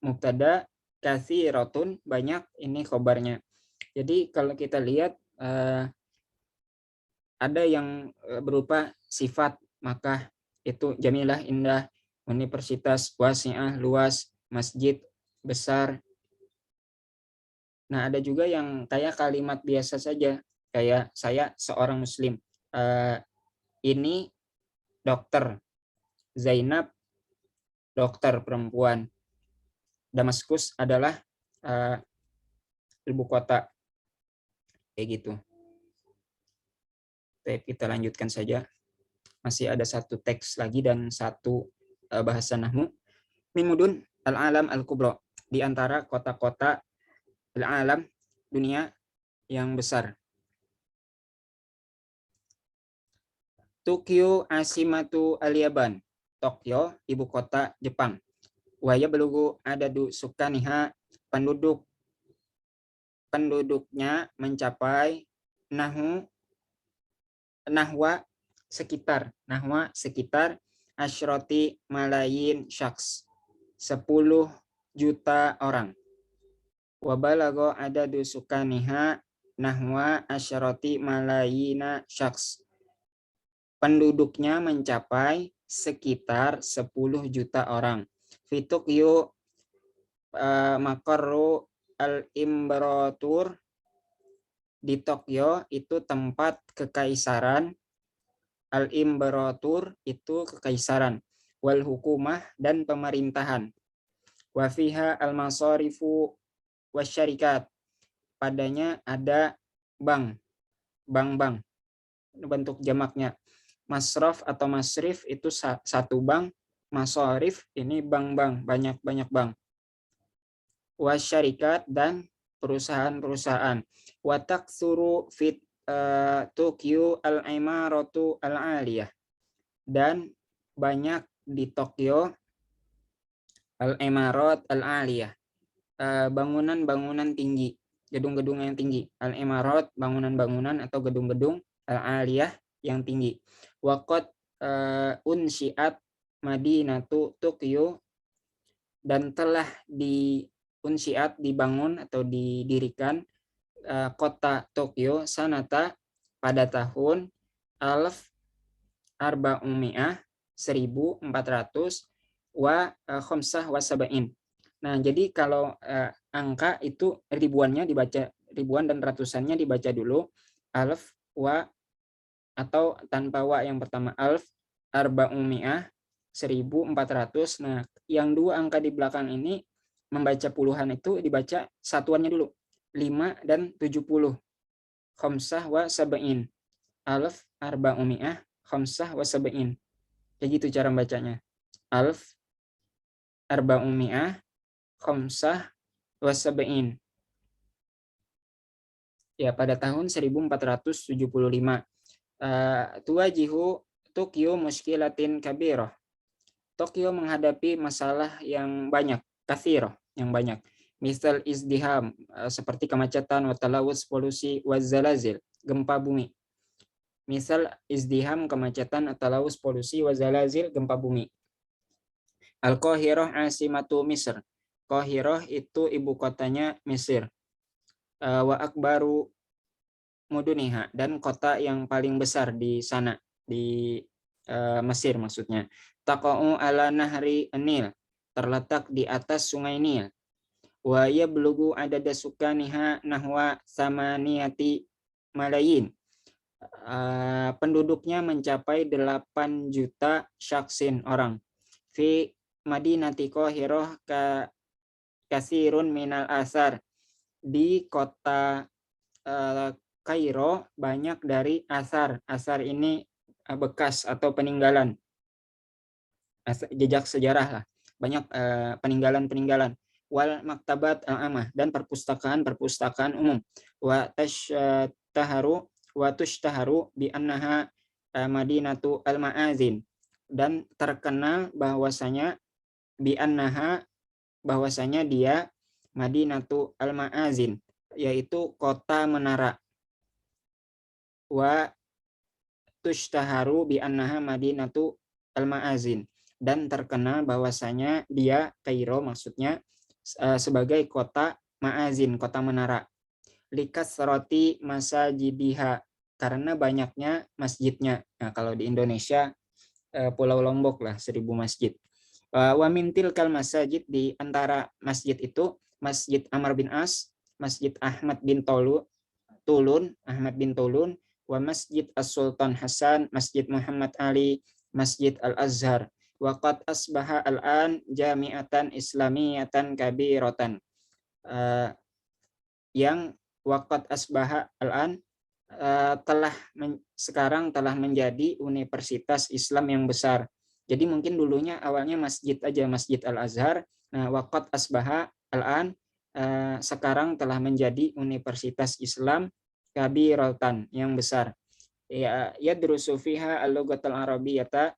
mubtada, katsiratun banyak ini khabarnya. Jadi kalau kita lihat ada yang berupa sifat, maka itu jamilah, indah, universitas, wasi'ah, luas, masjid, besar. Nah, ada juga yang kayak kalimat biasa saja, kayak saya seorang muslim. Ini dokter. Zainab, dokter perempuan. Damaskus adalah ibu kota. Kayak gitu. Baik, kita lanjutkan saja. Masih ada satu teks lagi dan satu bahasa nahwu. Min mudun al-alam al-kubra. Di antara kota-kota al-alam, dunia yang besar. Tokyo asimatu al-Yaban. Tokyo, ibu kota Jepang. Waya belugu adadu sukaniha, penduduknya mencapai nahwa sekitar asyroti malayin syaks, 10 juta orang. Wabalago adadu sukaniha nahwa asyroti malayina syaks, penduduknya mencapai sekitar 10 juta orang. Fitukyu maqarru al-Imbaratur, di Tokyo itu tempat kekaisaran. Al-Imbaratur itu kekaisaran. Wal hukumah dan pemerintahan. Wa fiha al-masarifu wasyarikat, padanya ada bank. Bentuk jamaknya. Masraf atau masrif itu satu bank, masarif ini bank-bank, banyak bank. Wasyarikat dan perusahaan-perusahaan. Wa taktsuru fit Tokyo al-imaratu al-aliyah, dan banyak di Tokyo al-imarat al-aliyah, bangunan-bangunan tinggi, gedung-gedung yang tinggi. Al-imarat, bangunan-bangunan atau gedung-gedung, al-aliyah yang tinggi. Waqad unsyiat Madinatu Tokyo, dan telah dibangun atau didirikan kota Tokyo sanata pada tahun 1400 wa khamsah wa sab'in. Nah, jadi kalau angka itu ribuannya dibaca ribuan dan ratusannya dibaca dulu alf wa atau tanpa wa yang pertama alf arba'umiyah 1400. Nah, yang dua angka di belakang ini membaca puluhan itu dibaca satuannya dulu 5 dan 70. Khamsah wa sab'in. Alf arba'umiyah khamsah wa sab'in. Kayak gitu cara bacanya. Alf arba'umiyah khamsah wa sab'in. Ya, pada tahun 1475. Tuwajihu Tokyo muskilatin kabirah. Tokyo menghadapi masalah yang banyak, kathirah, yang banyak. Misal izdiham, seperti kemacetan, watalawus, polusi, wazalazil, gempa bumi. Misal izdiham, kemacetan, watalawus, polusi, wazalazil, gempa bumi. Al-Qahirah asimatu Misr. Qahirah itu ibu kotanya Mesir. Wa akbaru muduniha, dan kota yang paling besar di sana, di Mesir maksudnya. Taqa'u ala nahri Nil, terletak di atas sungai Nil. Wa yablughu adada sukaniha nahwa samaniyati malayin. Penduduknya mencapai 8 juta syaksin orang. Fi Madinati Qahirah kasirun minal asar. Di kota Kairo banyak dari asar. Asar ini bekas atau peninggalan. Jejak sejarah lah. Banyak peninggalan-peninggalan. Wal maktabat al-amah, dan perpustakaan umum. Wa tushtaharu bi annaha Madinatu al-Ma'azin, dan terkenal bahwasanya dia Madinatu al-Ma'azin, yaitu kota menara. Wa tushtaharu bi annaha Madinatu al-Ma'azin, dan terkenal bahwasanya dia Kairo maksudnya sebagai kota Ma'azin, kota menara. Likasroti masajidiha, karena banyaknya masjidnya. Nah, kalau di Indonesia Pulau Lombok lah 1000 masjid. Wa min tilkal masajid, di antara masjid itu Masjid Amr bin As, Masjid Ahmad bin Tulun, wa Masjid As-Sultan Hasan, Masjid Muhammad Ali, Masjid Al-Azhar. Wa qad asbaha al-an jami'atan islamiyatan kabiratan. Yang waqad asbaha al-an sekarang telah menjadi universitas Islam yang besar. Jadi mungkin dulunya awalnya masjid aja, Masjid Al-Azhar. Nah, waqad asbaha al-an sekarang telah menjadi universitas Islam kabiratan yang besar. Ya, yadrusu fiha al-lughatul arabiyyata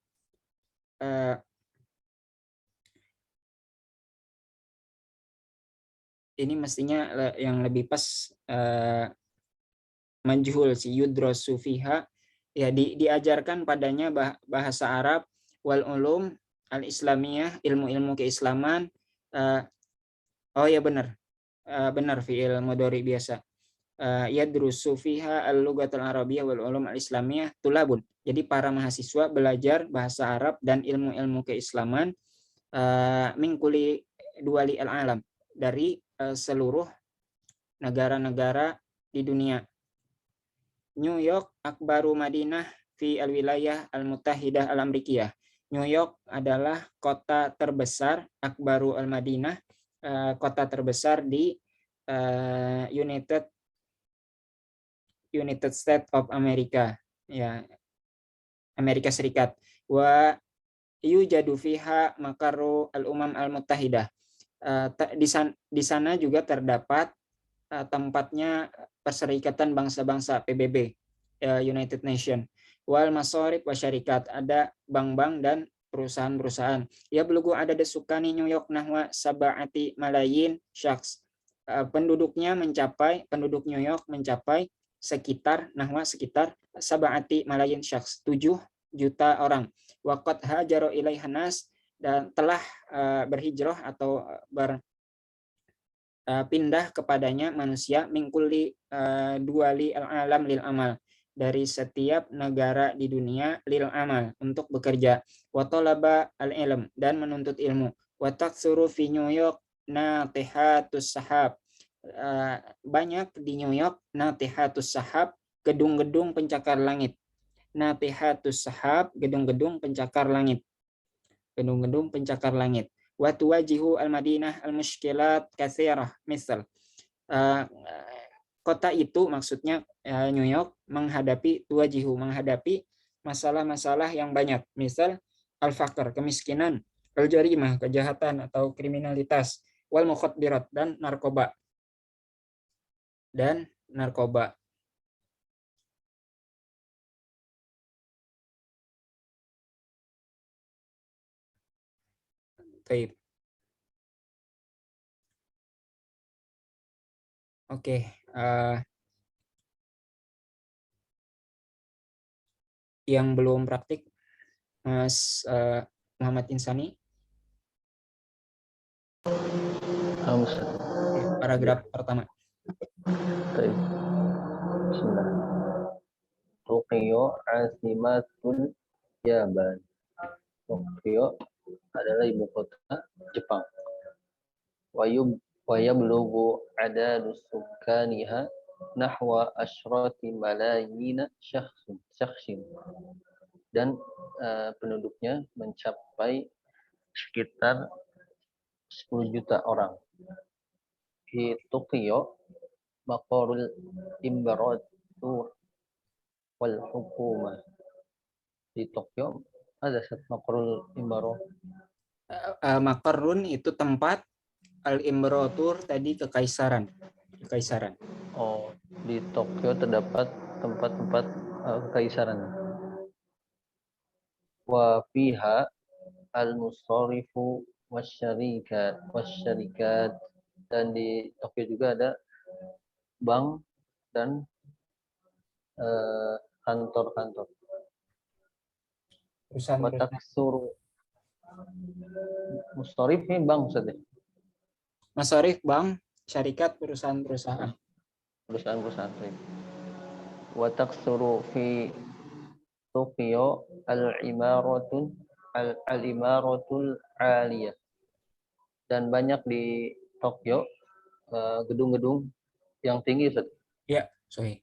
ini mestinya yang lebih pas majhul si yudrasu fiha, ya diajarkan padanya bahasa Arab, wal ulum al-islamiyah, ilmu-ilmu keislaman. Oh ya benar, benar fiil mudhari biasa. Yadrusu fiha al-lughatul arabiyyah wal ulum al-islamiyah tulabun. Jadi para mahasiswa belajar bahasa Arab dan ilmu-ilmu keislaman min kulli duwali al-alam, dari seluruh negara-negara di dunia. New York akbaru Madinah fi al-wilayah al-Muttahidah al-Amrikiyah. New York adalah kota terbesar, akbaru al-Madinah, kota terbesar di United States of America, ya, Amerika Serikat. Wa yujadu fiha maqarru al-Umam al-Muttahidah. Di sana juga terdapat tempatnya Perserikatan Bangsa-Bangsa PBB, United Nation. Wal masarif wa syarikat, ada bank-bank dan perusahaan-perusahaan. Ya belugu ada desukani New York nahwa sab'ati malayin syakhs. Penduduk New York mencapai sekitar sab'ati malayin syakhs, 7 juta orang. Waqad hajaru ilaihan nas, dan telah berhijrah atau pindah kepadanya manusia mingkuli duali al-alam lil amal, dari setiap negara di dunia lil amal, untuk bekerja. Wa talaba al-ilm, dan menuntut ilmu. Wa taksuru fi New York natihatus sahab, banyak di New York natihatus sahab, gedung-gedung pencakar langit. Natihatus sahab, gedung-gedung pencakar langit. Gedung-gedung pencakar langit. Wa tuwajihu al-Madinah al-mushkilat katsirah, misal kota itu, maksudnya New York, menghadapi masalah-masalah yang banyak, misal al-faqr, kemiskinan, al-jarimah, kejahatan atau kriminalitas, wal mukhaddirat, dan narkoba. Baik. Oke, yang belum praktik, Mas Muhammad Insani, paragraf pertama. Baik. Bismillah. Tokyo asimatul Yaban. Tokyo adalah ibu kota Jepang. Wayablugu adadus sukaniha nahwa asyrati malayina syakhsin. Dan penduduknya mencapai sekitar 10 juta orang. Di Tokyo, maqarul imbaratur wal hukumah. Di Tokyo ada satu maqarul imbaratur. Makarun itu tempat, al-imbaratur tadi kekaisaran. Oh, di Tokyo terdapat tempat-tempat kekaisaran. Wa fiha al-musarifu wasyarikat, dan di Tokyo juga ada bank dan kantor-kantor. Wa taksuru mustarif ini bank saja. Masarif bank, syarikat perusahaan-perusahaan. Wa taksuru fi Tokyo al-imaratul aliyah, dan banyak di Tokyo gedung-gedung yang tinggi. Ya, sorry.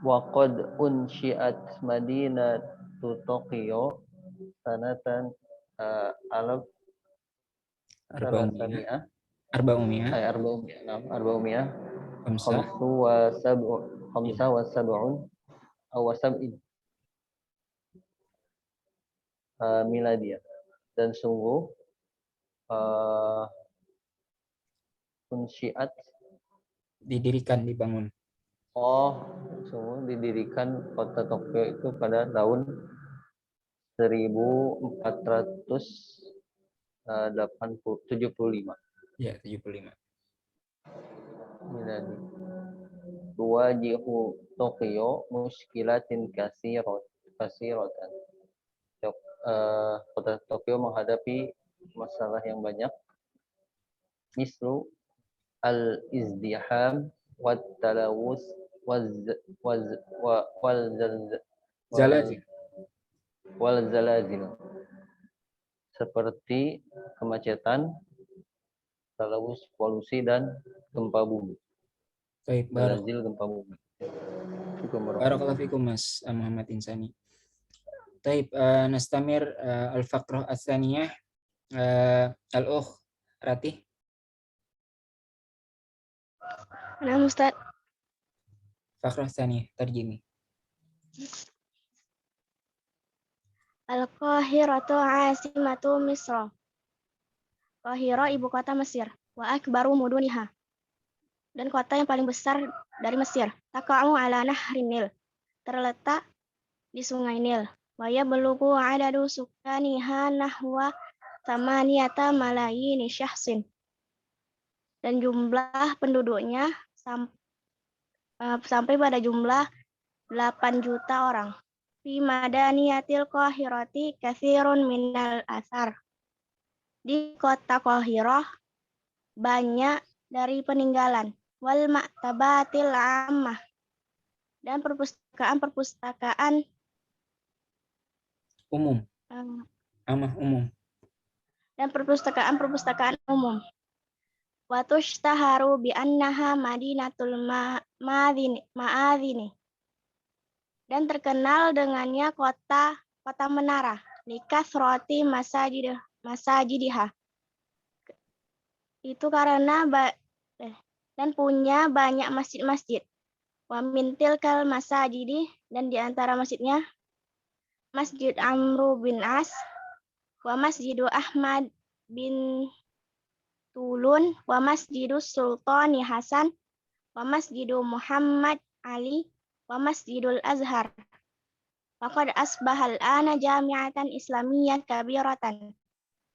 Wa qad unsyiat tu Tokyo sanatan alaf Arba'umiyah. salasami'ah Arba'umiyah. arba'umiyah Khamsah. khamsa wa sab'un aw sab'in miladiyah. Dan sungguh unsyiat Didirikan, dibangun. sungguh didirikan kota Tokyo itu pada tahun 1475 Ya, 75. miladi. Tuwajihu Tokyo muskilatin kasiratan. Kota Tokyo menghadapi masalah yang banyak. Mislu al-izdiham wat talawus Zalazil. wal zalazil, seperti kemacetan, talawus polusi, dan gempa bumi. Baik, Zalazil, gempa bumi. barakallahu fikum Mas Muhammad Insani. Baik, nastamir al-faqrah ats-tsaniyah, al-ukh Ratih. Nah, Ustaz. Faqrah tsaniyah, tarjimi. Al-Qahiratu asimatu Misra. Qahira ibu kota Mesir. Wa akbaru muduniha. Dan kota yang paling besar dari Mesir. Taqa'u ala nahrin Nil. Terletak di sungai Nil. Wa yablughu adadu sukaniha nahwa samaniyata malayini syahsin. Dan jumlah penduduknya sampai pada jumlah 8 juta orang. Fi madaniyatil Qahirati katsirun minal athar. Di kota Qahirah banyak dari peninggalan. Wal maktabatil ammah. Dan perpustakaan Umum. Umum. Dan perpustakaan umum. Wa tushtaharu bi annaha madinatul ma'adhini. Dan terkenal dengannya kota menara. Likathrati masajidiha. Itu karena dan punya banyak masjid-masjid. Wa min tilkal masajidi, dan di antara masjidnya Masjid Amru bin As, wa Masjidu Ahmad bin Tulun, wa Masjidus Sultani Hasan, wa Masjidu Muhammad Ali, wa Masjidul Azhar. Faqad asbahal ana jami'atan islamiyyah kabiratan.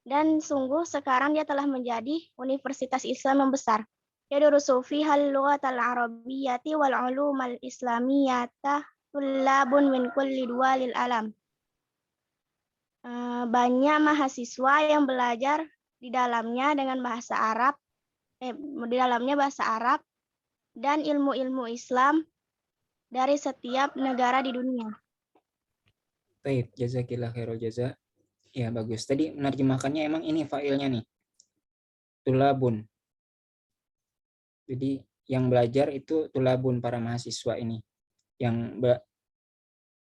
Dan sungguh sekarang dia telah menjadi universitas Islam yang besar. Yadrusu fihal lughatal arabiyyati wal ulumal islamiyyata tullabun min kulli duwalil alam. Banyak mahasiswa yang belajar di dalamnya dengan bahasa Arab, di dalamnya bahasa Arab dan ilmu-ilmu Islam dari setiap negara di dunia. Baik, jazakillah khairul jaza. Ya, bagus. Tadi menerjemahkannya emang ini failnya nih. Tulabun. Jadi yang belajar itu tulabun, para mahasiswa ini. Yang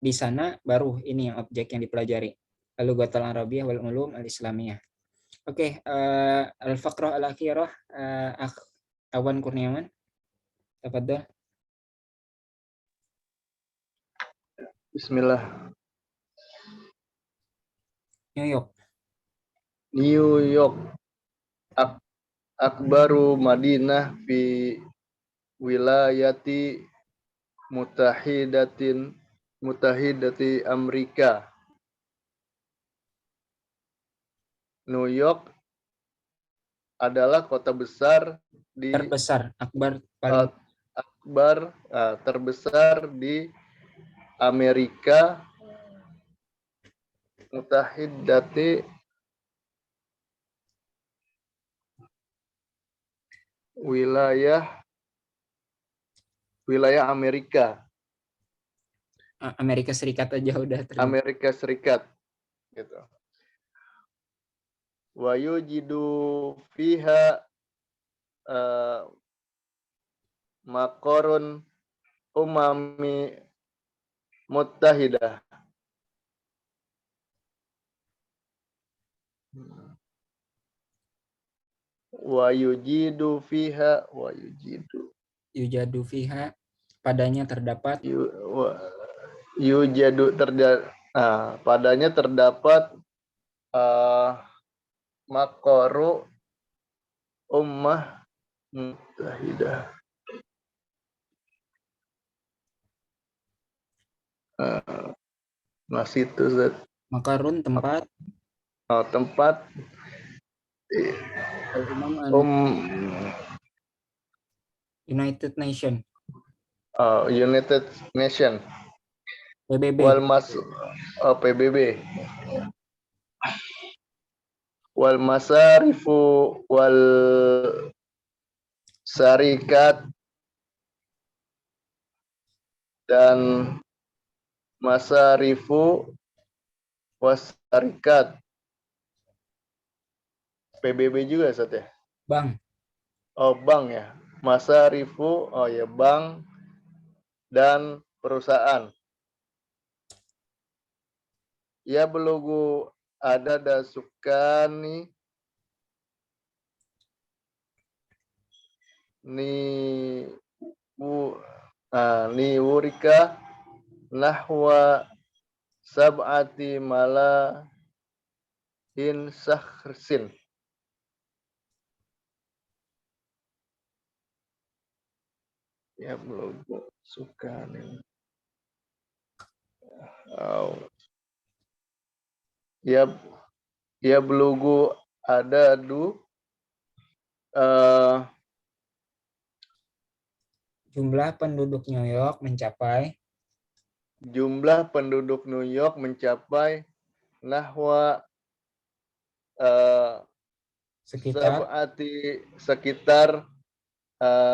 di sana baru ini yang objek yang dipelajari. Al-Lughatul Arabiyyah wal Ulum al-Islamiyah. Oke, al-faqrah al-akhirah, Awan Kurniawan. Tafadhal. Bismillah. New York. Akbaru Madinah fi wilayati mutahidati Amerika. New York adalah kota besar terbesar, terbesar di Amerika mutahidati wilayah Amerika. Amerika Serikat aja udah terima. Amerika Serikat gitu. Wa yujidu fiha maqarun umami muttahidah. Wa yujidu fiha wa yujidu. Yujadu fiha, padanya terdapat. Yujadu padanya terdapat maqaru ummah mutahidah. Masih itu Zat. Makarun tempat. Tempat United Nation. United Nation. PBB. PBB. Wal masarifu wal syarikat dan masarifu wasyarikat. PBB juga Ustaz ya? Bank. Bank ya. Masarifu, bank dan perusahaan. Ya belugu ada dasukani ni wurika nahwa sab'ati malahin sakhsin. Ya belugu sukani. Ya belugu ada jumlah penduduk New York mencapai nahwa sekitar 7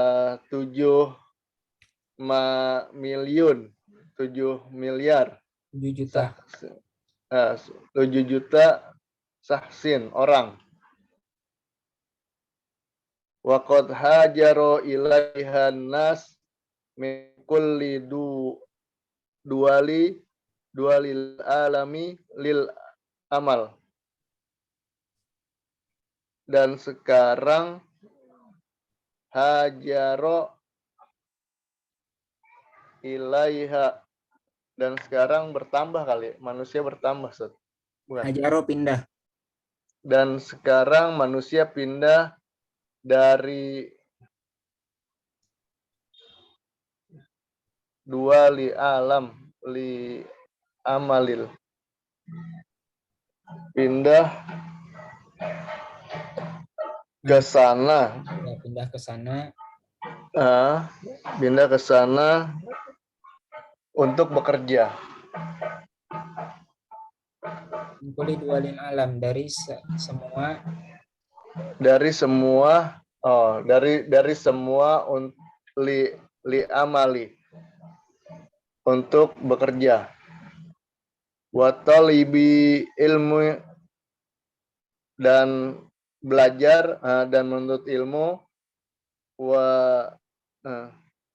miliar 7 juta 7 juta sahsin orang. Waqad hajaro ilaihan nas min kulli dualil alami lil amal. Dan sekarang hajaro ilaiha, dan sekarang bertambah kali, manusia bertambah Ustaz. Bukan. Hajaro pindah. Dan sekarang manusia pindah dari dua li alam li amalil, pindah ke sana. Ya, pindah ke sana. Pindah ke sana untuk bekerja. Kuli dualin alam, dari semua li amali, untuk bekerja. Wa talibi ilmu, dan belajar dan menuntut ilmu. Wa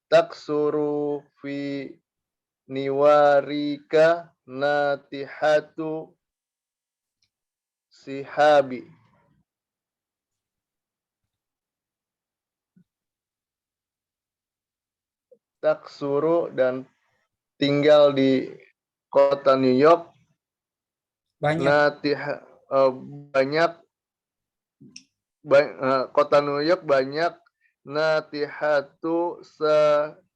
taksuru fi niwarika natihatu sihabi. Taksuru, dan tinggal di kota New York. Kota New York banyak natihatu sahabi,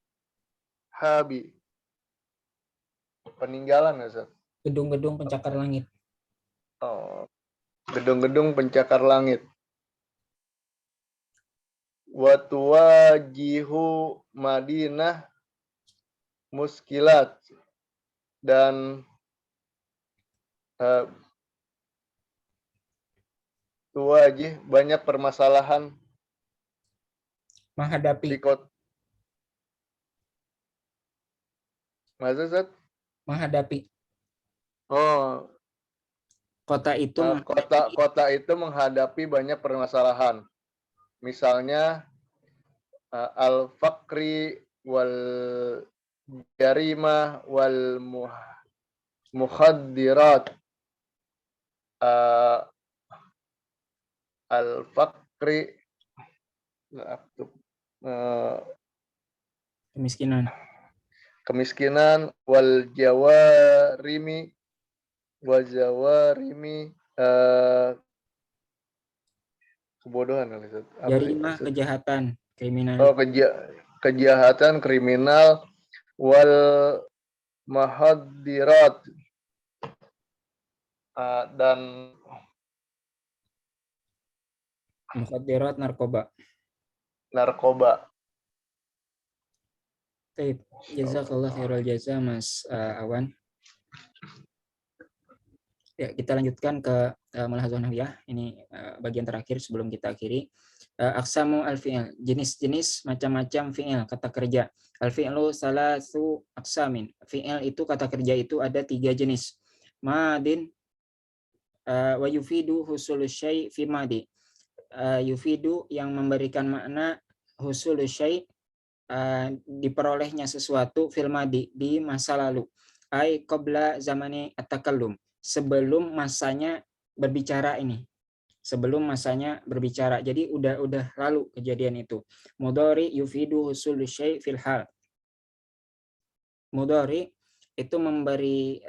peninggalan ya Ustaz? Gedung-gedung pencakar langit. Gedung-gedung pencakar langit. Wa tuwajihu Madinah muskilat, dan tuwajih banyak permasalahan Menghadapi. Menghadapi. Kota itu menghadapi banyak permasalahan. Misalnya al-faqri wal jarimah wal mukhaddirat, al-faqri kemiskinan wal jawarimi kebodohan kali Ustaz. Jarimah, kejahatan, kriminal. Oh, kejahatan kriminal wal mahadirat dan Mukhadirat, narkoba. Baik, jazakallah khairul jaza Mas Awan. Ya, kita lanjutkan ke mulahadzah nahwiyah. Ini bagian terakhir sebelum kita akhiri. Aqsamu al-fi'il, jenis-jenis macam-macam fi'il, kata kerja. Al-fi'lu salasu aqsamin. Fi'il itu, kata kerja itu ada 3 jenis. Madin wa yufidu husul syai' fi madi. Yufidu yang memberikan makna husul syai' diperolehnya sesuatu fil madi di masa lalu. Ai qabla zamani at-takallum, sebelum masanya berbicara ini. Sebelum masanya berbicara. Jadi udah lalu kejadian itu. Mudhari yufidu husul syai' fil hal. Mudhari itu memberi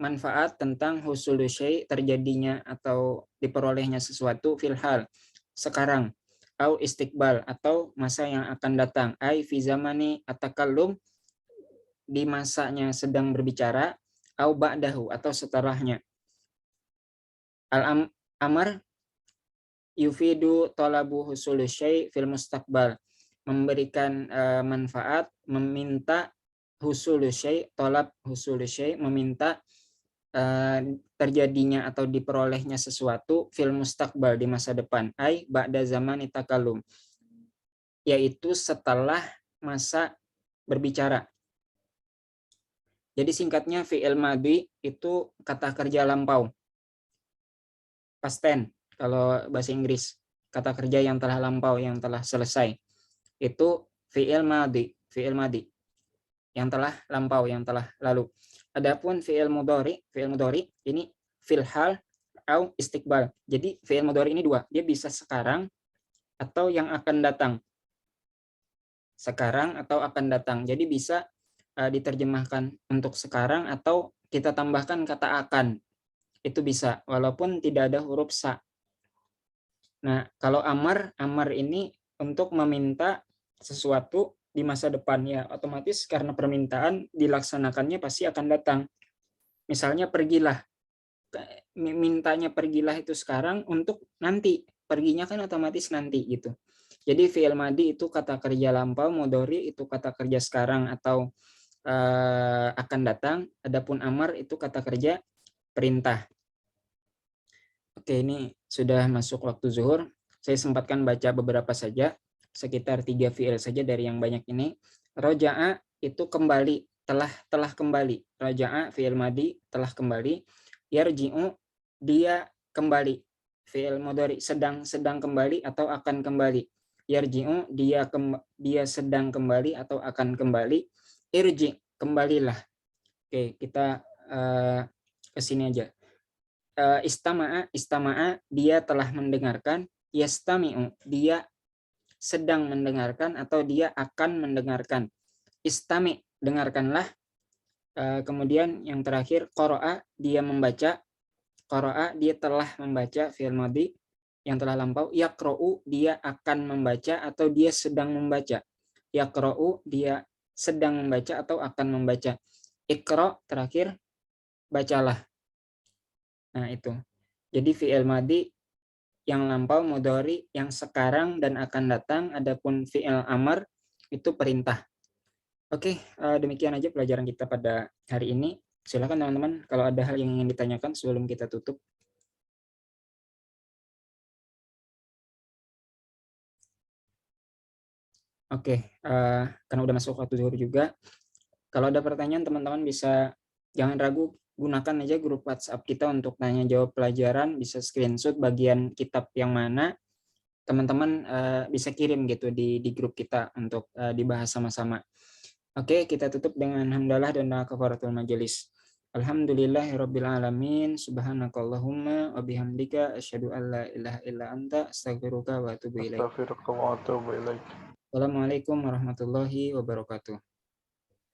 manfaat tentang husul syai', terjadinya atau diperolehnya sesuatu fil hal, sekarang. Au istiqbal, atau masa yang akan datang. Ai fi zamani at-takallum, di masanya sedang berbicara. Au ba'dahu, atau setelahnya. Al-amr yufidu talabu husul syai' fil mustaqbal, memberikan manfaat, meminta husul syai', talab husul syai', meminta terjadinya atau diperolehnya sesuatu fil mustaqbal, di masa depan. Ai ba'da zaman takallum, yaitu setelah masa berbicara. Jadi singkatnya fi'il madhi itu kata kerja lampau. Past tense kalau bahasa Inggris, kata kerja yang telah lampau, yang telah selesai. Itu fi'il madhi, yang telah lampau, yang telah lalu. Adapun fi'il mudhari ini fil hal au istiqbal. Jadi fi'il mudhari ini 2, dia bisa sekarang atau yang akan datang. Sekarang atau akan datang. Jadi bisa diterjemahkan untuk sekarang atau kita tambahkan kata akan. Itu bisa walaupun tidak ada huruf sa. Nah, kalau amar ini untuk meminta sesuatu di masa depan, ya otomatis karena permintaan dilaksanakannya pasti akan datang. Misalnya pergilah, mintanya pergilah itu sekarang untuk nanti, perginya kan otomatis nanti gitu. Jadi fi'il madhi itu kata kerja lampau, mudhari itu kata kerja sekarang atau akan datang. Adapun amar itu kata kerja perintah. Oke, ini sudah masuk waktu zuhur. Saya sempatkan baca beberapa saja, sekitar 3 fi'il saja dari yang banyak ini. Roja'a itu kembali, telah kembali. Roja'a fi'il madhi, telah kembali. Yarji'u, dia kembali. Fi'il mudhari sedang kembali atau akan kembali. Yarji'u, dia sedang kembali atau akan kembali. Irji, kembalilah. Oke, kita ke sini aja. Istama'a, dia telah mendengarkan. Yastami'u, dia sedang mendengarkan atau dia akan mendengarkan. Istami, dengarkanlah. Kemudian yang terakhir, qara'a, dia membaca. Qara'a, dia telah membaca, fi'il madhi yang telah lampau. Yaqra'u, dia akan membaca atau dia sedang membaca. Yaqra'u, dia sedang membaca atau akan membaca. Iqra, terakhir, bacalah. Nah, itu. Jadi fi'il madhi yang lampau, mudhari yang sekarang dan akan datang. Adapun fi'il amar itu perintah. Oke, demikian aja pelajaran kita pada hari ini. Silakan teman-teman kalau ada hal yang ingin ditanyakan sebelum kita tutup. Oke, karena udah masuk waktu zuhur juga. Kalau ada pertanyaan teman-teman bisa, jangan ragu, gunakan aja grup WhatsApp kita untuk tanya jawab pelajaran, bisa screenshot bagian kitab yang mana, teman-teman bisa kirim gitu di grup kita untuk dibahas sama-sama. Oke, kita tutup dengan hamdalah dan kafaratul majelis. Alhamdulillahirabbil alamin. Subhanakallahumma wa bihamdika asyhadu an la ilaha illa anta astaghfiruka wa atubu ilaik. Astaghfirullah wa atubu ilaik. Assalamualaikum warahmatullahi wabarakatuh.